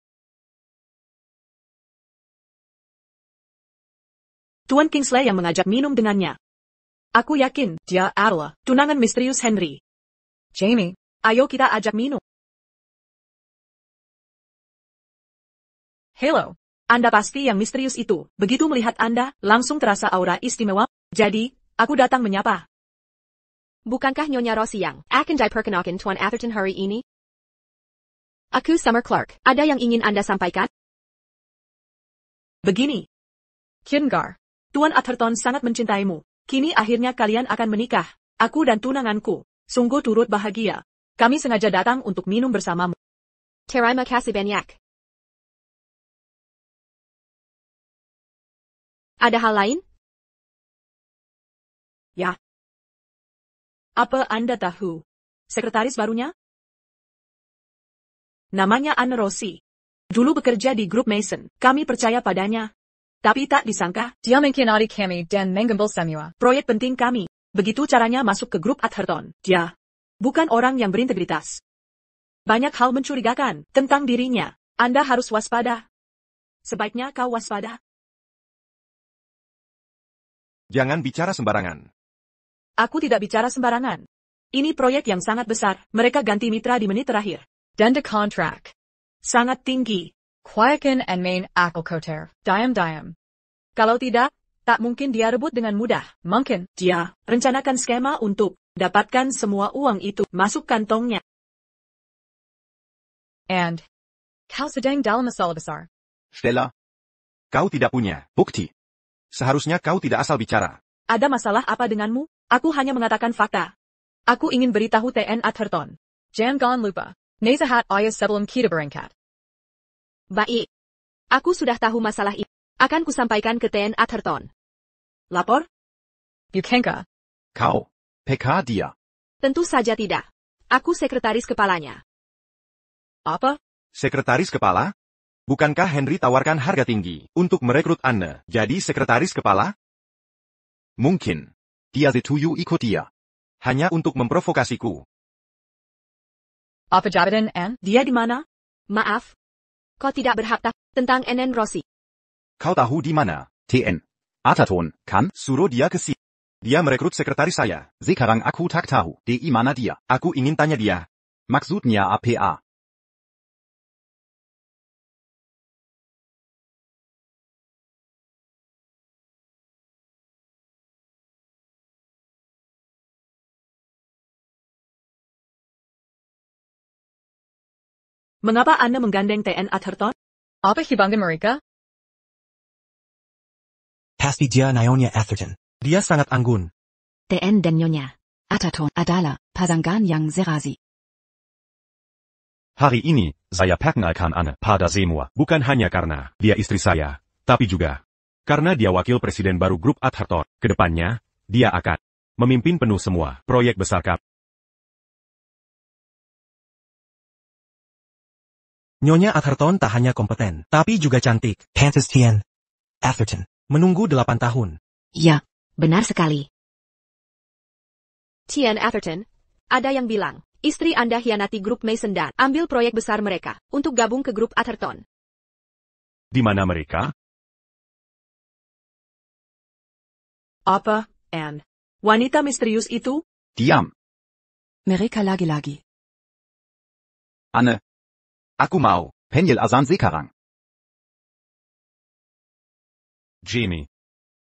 Tuan Kingsley yang mengajak minum dengannya. Aku yakin dia adalah tunangan misterius Henry. Jamie, ayo kita ajak minum. Hello, Anda pasti yang misterius itu. Begitu melihat Anda, langsung terasa aura istimewa. Jadi, aku datang menyapa. Bukankah Nyonya Rossi yang akan diperkenalkan Tuan Atherton hari ini? Aku Summer Clark. Ada yang ingin Anda sampaikan? Begini, Kingar. Tuan Atherton sangat mencintaimu. Kini akhirnya kalian akan menikah. Aku dan tunanganku. Sungguh turut bahagia. Kami sengaja datang untuk minum bersamamu. Terima kasih banyak. Ada hal lain? Ya. Apa Anda tahu sekretaris barunya? Namanya Anna Rossi. Dulu bekerja di grup Mason. Kami percaya padanya. Tapi tak disangka, dia mengkhianati kami dan mengambil semua proyek penting kami. Begitu caranya masuk ke grup Atherton. Dia bukan orang yang berintegritas. Banyak hal mencurigakan tentang dirinya. Anda harus waspada. Sebaiknya kau waspada. Jangan bicara sembarangan. Aku tidak bicara sembarangan. Ini proyek yang sangat besar. Mereka ganti mitra di menit terakhir. Dan the contract sangat tinggi. Quicken and main akal koter. Diam. Kalau tidak, tak mungkin dia rebut dengan mudah. Mungkin dia rencanakan skema untuk dapatkan semua uang itu masuk kantongnya. And kau sedang dalam masalah besar. Stella, kau tidak punya bukti. Seharusnya kau tidak asal bicara. Ada masalah apa denganmu? Aku hanya mengatakan fakta. Aku ingin beritahu TN Atherton. Jangan lupa. Nazahat ayah sebelum kita berangkat. Baik. Aku sudah tahu masalah ini. Akan kusampaikan ke TN Atherton. Lapor? Bukankah Kau, PK dia. Tentu saja tidak. Aku sekretaris kepalanya. apa? Sekretaris kepala? Bukankah Henry tawarkan harga tinggi untuk merekrut Anne jadi sekretaris kepala? Mungkin. Dia setuju ikut dia. Hanya untuk memprovokasiku. Apa jabatan Anne? Dia di mana? Maaf. Kau tidak berhak tahu tentang NN Rossi. Kau tahu di mana? TN. Atherton, kan? Suruh dia ke sini. Dia merekrut sekretaris saya. Sekarang aku tak tahu. Di mana dia? Aku ingin tanya dia. Maksudnya apa? Mengapa Anda menggandeng TN Atherton? Apa hubungan mereka? Pasti dia Nyonya Atherton. Dia sangat anggun. TN dan Nyonya Atherton adalah pasangan yang serasi. Hari ini, saya perkenalkan Anne pada semua. Bukan hanya karena dia istri saya, tapi juga karena dia wakil presiden baru grup Atherton. Kedepannya, dia akan memimpin penuh semua proyek besar kami. Nyonya Atherton tak hanya kompeten, tapi juga cantik. Pantas Tien Atherton. Menunggu 8 tahun. Ya, benar sekali. TN Atherton, ada yang bilang, istri Anda hianati grup Mason dan ambil proyek besar mereka untuk gabung ke grup Atherton. Di mana mereka? Apa, Anne? Wanita misterius itu? Diam. Mereka lagi-lagi. Anne. Aku mau. Penjel azan sekarang. Jamie.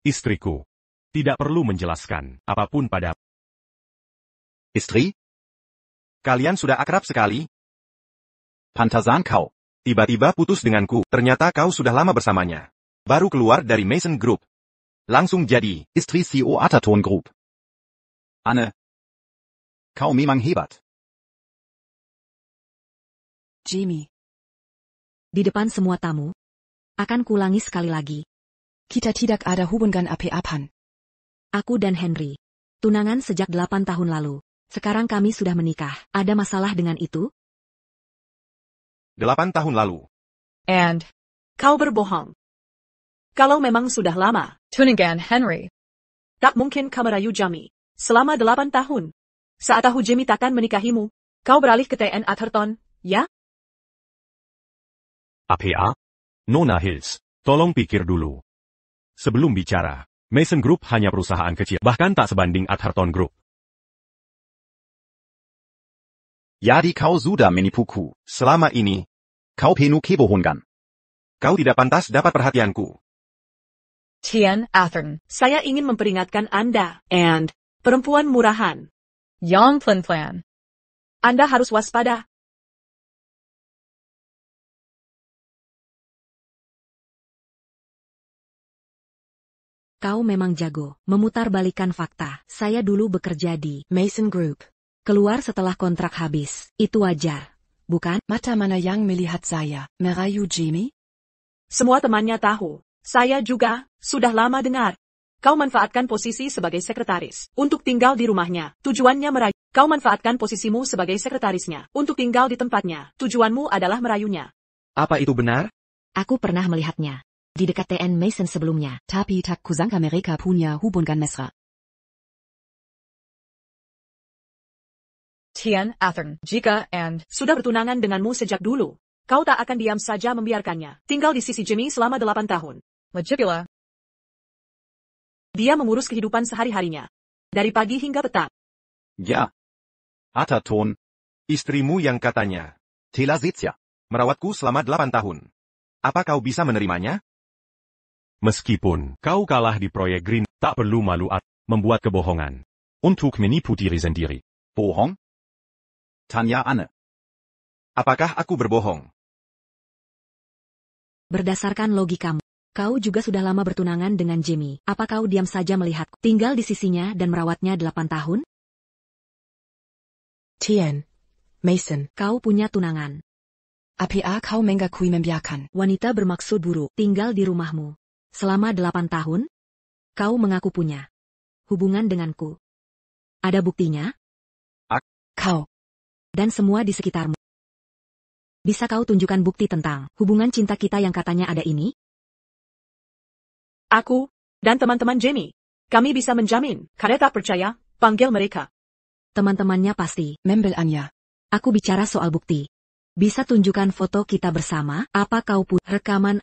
Istriku. Tidak perlu menjelaskan apapun pada Istri? Kalian sudah akrab sekali? Pantasan kau. Tiba-tiba putus denganku. Ternyata kau sudah lama bersamanya. Baru keluar dari Mason Group. Langsung jadi Istri CEO Atherton Group. Anne. Kau memang hebat. Jamie. Di depan semua tamu, akan kulangi sekali lagi. Kita tidak ada hubungan apa-apaan. Aku dan Henry. Tunangan sejak 8 tahun lalu. Sekarang kami sudah menikah. Ada masalah dengan itu? 8 tahun lalu. And kau berbohong. Kalau memang sudah lama, tunangan Henry. Tak mungkin kau merayu Jamie. Selama 8 tahun. Saat tahu Jamie takkan menikahimu, kau beralih ke TN Atherton, ya? APA? Nona Hills, tolong pikir dulu. Sebelum bicara, Mason Group hanya perusahaan kecil, bahkan tak sebanding Atherton Group. Jadi kau sudah menipuku. Selama ini, Kau penuh kebohongan. kau tidak pantas dapat perhatianku. TN Atherton, saya ingin memperingatkan Anda, and perempuan murahan. Yang plan-plan. Anda harus waspada. Kau memang jago memutarbalikkan fakta. Saya dulu bekerja di Mason Group. Keluar setelah kontrak habis. Itu wajar, bukan? Mata mana yang melihat saya, merayu Jamie? Semua temannya tahu. Saya juga, sudah lama dengar. Kau manfaatkan posisi sebagai sekretaris untuk tinggal di rumahnya. Tujuannya merayu. Kau manfaatkan posisimu sebagai sekretarisnya untuk tinggal di tempatnya. Tujuanmu adalah merayunya. Apa itu benar? Aku pernah melihatnya di dekat TN Mason sebelumnya. Tapi tak kusangka mereka punya hubungan mesra. Tian Atherton, jika and sudah bertunangan denganmu sejak dulu, kau tak akan diam saja membiarkannya tinggal di sisi Jamie selama 8 tahun. Lagipula, dia mengurus kehidupan sehari-harinya. Dari pagi hingga petang. Ya. Atherton. Istrimu yang katanya Telazitsia. merawatku selama 8 tahun. Apa kau bisa menerimanya? Meskipun kau kalah di proyek Green, tak perlu malu membuat kebohongan. Untuk menipu diri sendiri. Bohong? Tanya Anne. Apakah aku berbohong? Berdasarkan logikamu, kau juga sudah lama bertunangan dengan Jamie. Apa kau diam saja melihat tinggal di sisinya dan merawatnya 8 tahun? Tian. Mason. Kau punya tunangan. APA kau mengakui membiarkan. Wanita bermaksud buruk tinggal di rumahmu. Selama 8 tahun? Kau mengaku punya hubungan denganku. Ada buktinya? Kau. Dan semua di sekitarmu. Bisa kau tunjukkan bukti tentang hubungan cinta kita yang katanya ada ini? Aku dan teman-teman Jamie, kami bisa menjamin. Kau tak percaya? Panggil mereka. Teman-temannya pasti. Membel Anya. Aku bicara soal bukti. Bisa tunjukkan foto kita bersama? Apa kau punya rekaman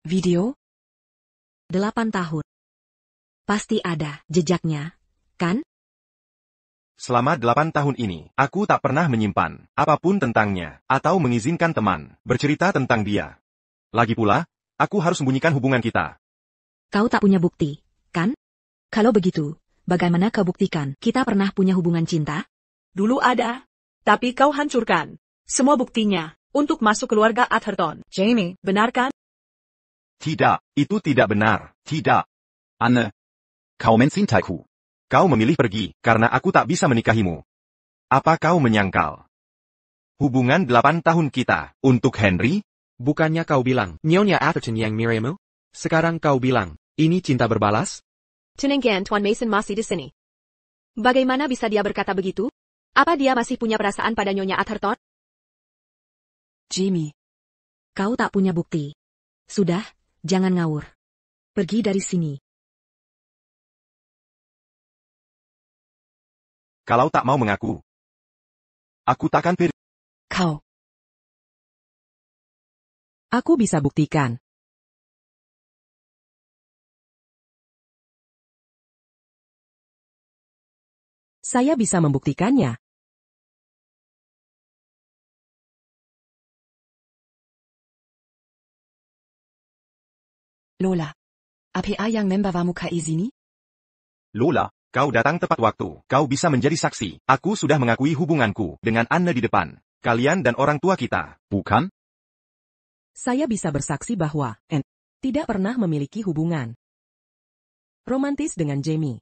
video? 8 tahun. Pasti ada jejaknya, kan? Selama 8 tahun ini, aku tak pernah menyimpan apapun tentangnya, atau mengizinkan teman bercerita tentang dia. Lagi pula, aku harus sembunyikan hubungan kita. Kau tak punya bukti, kan? Kalau begitu, bagaimana kau buktikan kita pernah punya hubungan cinta? Dulu ada, tapi kau hancurkan semua buktinya untuk masuk keluarga Atherton. Jamie, benar kan? Tidak, itu tidak benar. Tidak. Anne. Kau mencintaiku. Kau memilih pergi, karena aku tak bisa menikahimu. Apa kau menyangkal? Hubungan 8 tahun kita, untuk Henry? Bukannya kau bilang, Nyonya Atherton yang miraimu? Sekarang kau bilang, ini cinta berbalas? Tunangan Tuan Mason masih di sini. Bagaimana bisa dia berkata begitu? Apa dia masih punya perasaan pada Nyonya Atherton? Jamie. Kau tak punya bukti. Sudah, jangan ngawur. Pergi dari sini. Kalau tak mau mengaku, aku takkan pergi. Kau. Aku bisa buktikan. Saya bisa membuktikannya. Lola. APA yang membawamu ke sini? Lola, kau datang tepat waktu. Kau bisa menjadi saksi. Aku sudah mengakui hubunganku dengan Anne di depan kalian dan orang tua kita. Bukan? Saya bisa bersaksi bahwa Anne tidak pernah memiliki hubungan romantis dengan Jamie.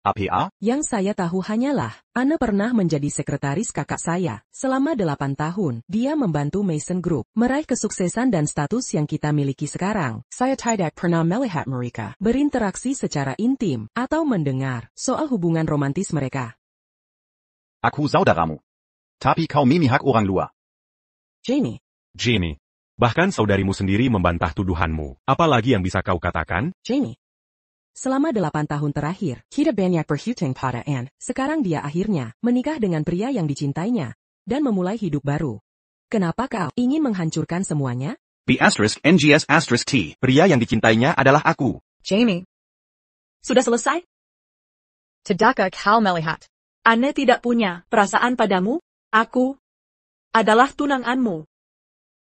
APA? Yang saya tahu hanyalah, Anne pernah menjadi sekretaris kakak saya. Selama 8 tahun, dia membantu Mason Group meraih kesuksesan dan status yang kita miliki sekarang. Saya tidak pernah melihat mereka berinteraksi secara intim atau mendengar soal hubungan romantis mereka. Aku saudaramu. Tapi kau memihak orang luar. Jamie. Jamie. Bahkan saudarimu sendiri membantah tuduhanmu. Apalagi yang bisa kau katakan? Jamie. Selama 8 tahun terakhir, kita banyak berhutang pada Anne. Sekarang dia akhirnya menikah dengan pria yang dicintainya dan memulai hidup baru. Kenapa kau ingin menghancurkan semuanya? B*NGS*T. Pria yang dicintainya adalah aku. Jamie. Sudah selesai? Tidakkah kau melihat? Anne tidak punya perasaan padamu? Aku adalah tunanganmu.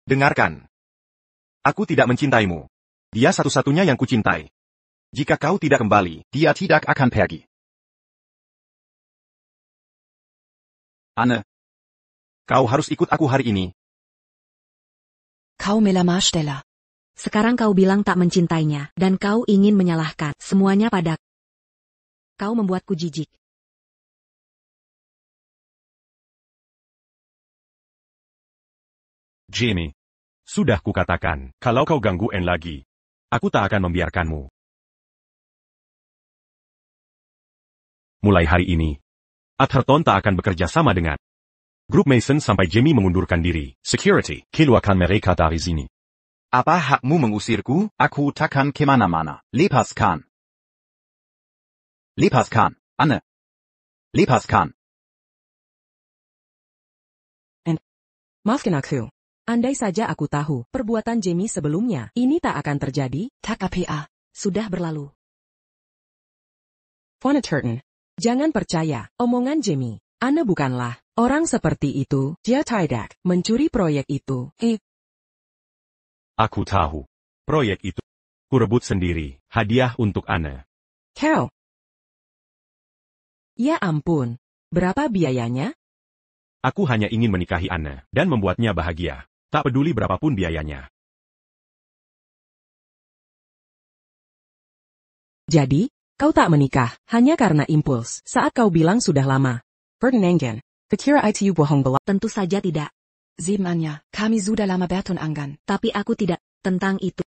Dengarkan. Aku tidak mencintaimu. Dia satu-satunya yang kucintai. Jika kau tidak kembali, dia tidak akan pergi. Anne. Kau harus ikut aku hari ini. Kau melamar Stella. Sekarang kau bilang tak mencintainya, dan kau ingin menyalahkan semuanya padaku. Kau membuatku jijik. Jamie. Sudah kukatakan, kalau kau ganggu Anne lagi, aku tak akan membiarkanmu. Mulai hari ini, Atherton tak akan bekerja sama dengan Grup Mason sampai Jamie mengundurkan diri. Security, keluarkan mereka dari sini. Apa hakmu mengusirku? Aku takkan kemana-mana. Lepaskan. Lepaskan, Anne. Lepaskan. Maafkan aku. Andai saja aku tahu perbuatan Jamie sebelumnya, ini tak akan terjadi. Tak apa. Sudah berlalu. Von Atherton, jangan percaya omongan Jamie. Anne bukanlah orang seperti itu. Dia tidak mencuri proyek itu. Aku tahu. Proyek itu. Kurebut sendiri. Hadiah untuk Anne. Kau. Ya ampun. Berapa biayanya? Aku hanya ingin menikahi Anne dan membuatnya bahagia. Tak peduli berapapun biayanya. Jadi, kau tak menikah hanya karena impuls saat kau bilang sudah lama. Ferdinand, kekira itu bohong belak. Tentu saja tidak. Sebenarnya, kami sudah lama bertunangan. Tapi aku tidak tentang itu.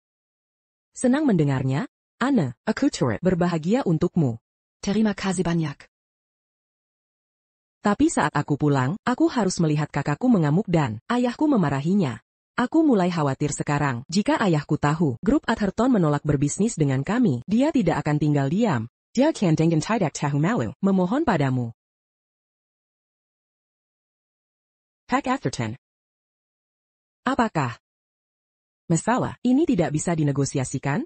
Senang mendengarnya, Anne. Aku turut berbahagia untukmu. Terima kasih banyak. Tapi saat aku pulang, aku harus melihat kakakku mengamuk dan ayahku memarahinya. Aku mulai khawatir sekarang. Jika ayahku tahu, grup Atherton menolak berbisnis dengan kami, dia tidak akan tinggal diam. Dia akan dengan tidak tahu malu, memohon padamu. Pak Atherton. Apakah masalah ini tidak bisa dinegosiasikan?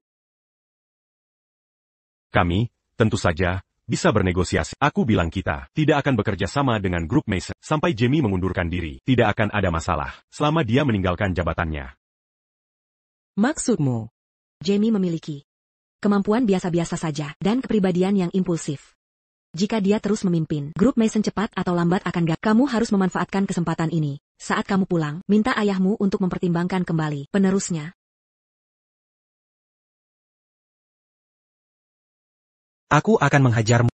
Kami, tentu saja, bisa bernegosiasi. Aku bilang kita tidak akan bekerja sama dengan Grup Mason sampai Jamie mengundurkan diri. Tidak akan ada masalah selama dia meninggalkan jabatannya. Maksudmu? Jamie memiliki kemampuan biasa-biasa saja dan kepribadian yang impulsif. Jika dia terus memimpin, Grup Mason cepat atau lambat akan gagal. Kamu harus memanfaatkan kesempatan ini. Saat kamu pulang, minta ayahmu untuk mempertimbangkan kembali penerusnya. Aku akan menghajarmu.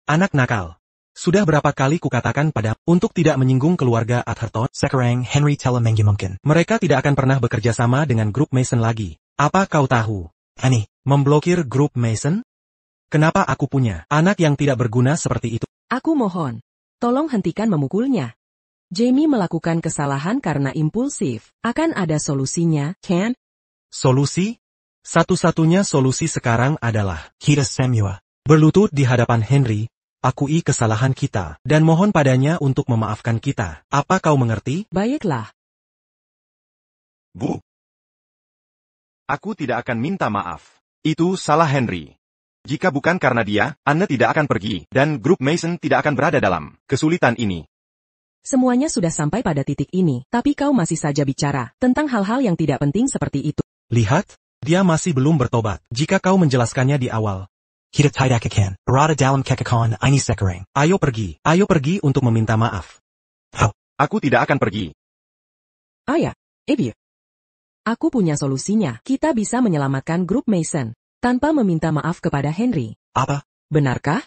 Anak nakal. Sudah berapa kali kukatakan padamu untuk tidak menyinggung keluarga Atherton? Sekarang Henry telah mungkin. Mereka tidak akan pernah bekerja sama dengan Grup Mason lagi. Apa kau tahu? Annie, Memblokir Grup Mason? Kenapa aku punya anak yang tidak berguna seperti itu? Aku mohon. Tolong hentikan memukulnya. Jamie melakukan kesalahan karena impulsif. Akan ada solusinya, kan? Solusi? Satu-satunya solusi sekarang adalah kita semua berlutut di hadapan Henry, akui kesalahan kita, dan mohon padanya untuk memaafkan kita. Apa kau mengerti? Baiklah. Bu. Aku tidak akan minta maaf. Itu salah Henry. Jika bukan karena dia, Anne tidak akan pergi, dan Grup Mason tidak akan berada dalam kesulitan ini. Semuanya sudah sampai pada titik ini, tapi kau masih saja bicara tentang hal-hal yang tidak penting seperti itu. Lihat, dia masih belum bertobat. Jika kau menjelaskannya di awal. kita tidak akan berada dalam kekekalan ini sekarang. Ayo pergi untuk meminta maaf. Aku tidak akan pergi. Ayah, Ibu. Aku punya solusinya. Kita bisa menyelamatkan Grup Mason tanpa meminta maaf kepada Henry. Apa? Benarkah?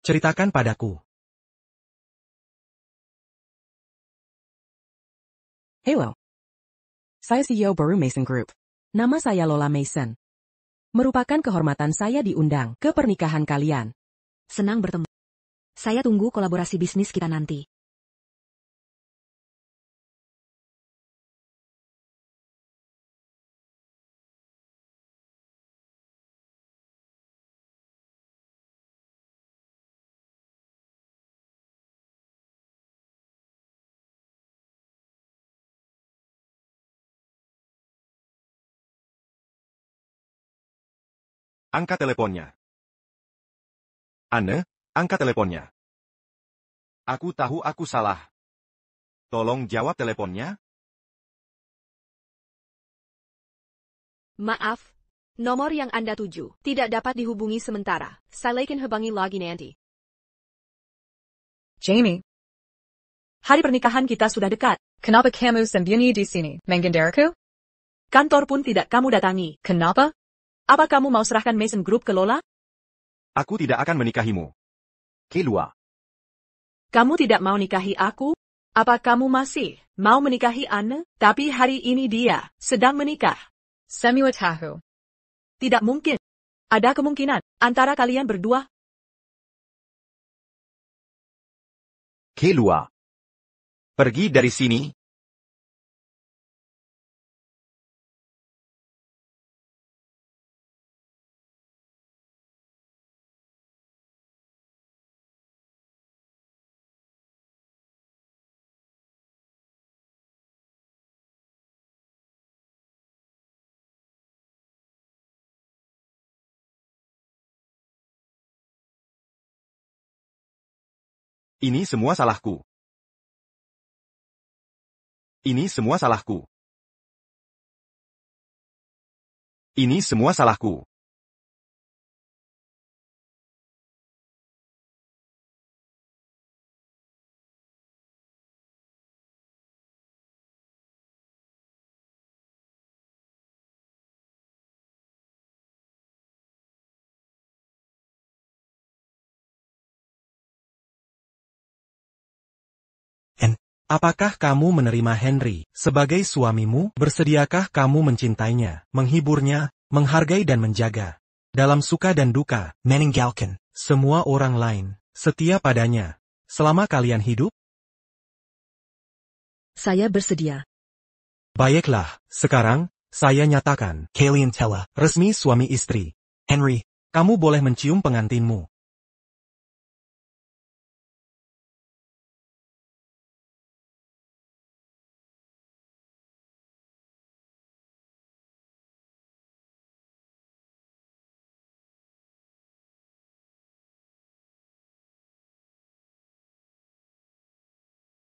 Ceritakan padaku. Hello. Saya CEO baru Mason Group. Nama saya Lola Mason. Merupakan kehormatan saya diundang ke pernikahan kalian. Senang bertemu. Saya tunggu kolaborasi bisnis kita nanti. Angkat teleponnya. Anne, angkat teleponnya. Aku tahu aku salah. Tolong jawab teleponnya. Maaf, nomor yang Anda tuju tidak dapat dihubungi sementara. Silakan hubungi lagi nanti. Jamie. Hari pernikahan kita sudah dekat. Kenapa kamu sembunyi di sini, menghindariku? Kantor pun tidak kamu datangi. Kenapa? Apa kamu mau serahkan Mason Group ke Lola? Aku tidak akan menikahimu. Keluar. Kamu tidak mau nikahi aku? Apa kamu masih Mau menikahi Anne? Tapi hari ini dia Sedang menikah. semua tahu. Tidak mungkin. Ada kemungkinan antara kalian berdua. Keluar. Pergi dari sini. Ini semua salahku. Ini semua salahku. Ini semua salahku. Apakah kamu menerima Henry sebagai suamimu? Bersediakah kamu mencintainya, menghiburnya, menghargai dan menjaga? Dalam suka dan duka, meninggalkan semua orang lain, setia padanya, selama kalian hidup? Saya bersedia. Baiklah, sekarang, saya nyatakan, Kalian telah resmi suami istri. Henry, Kamu boleh mencium pengantinmu.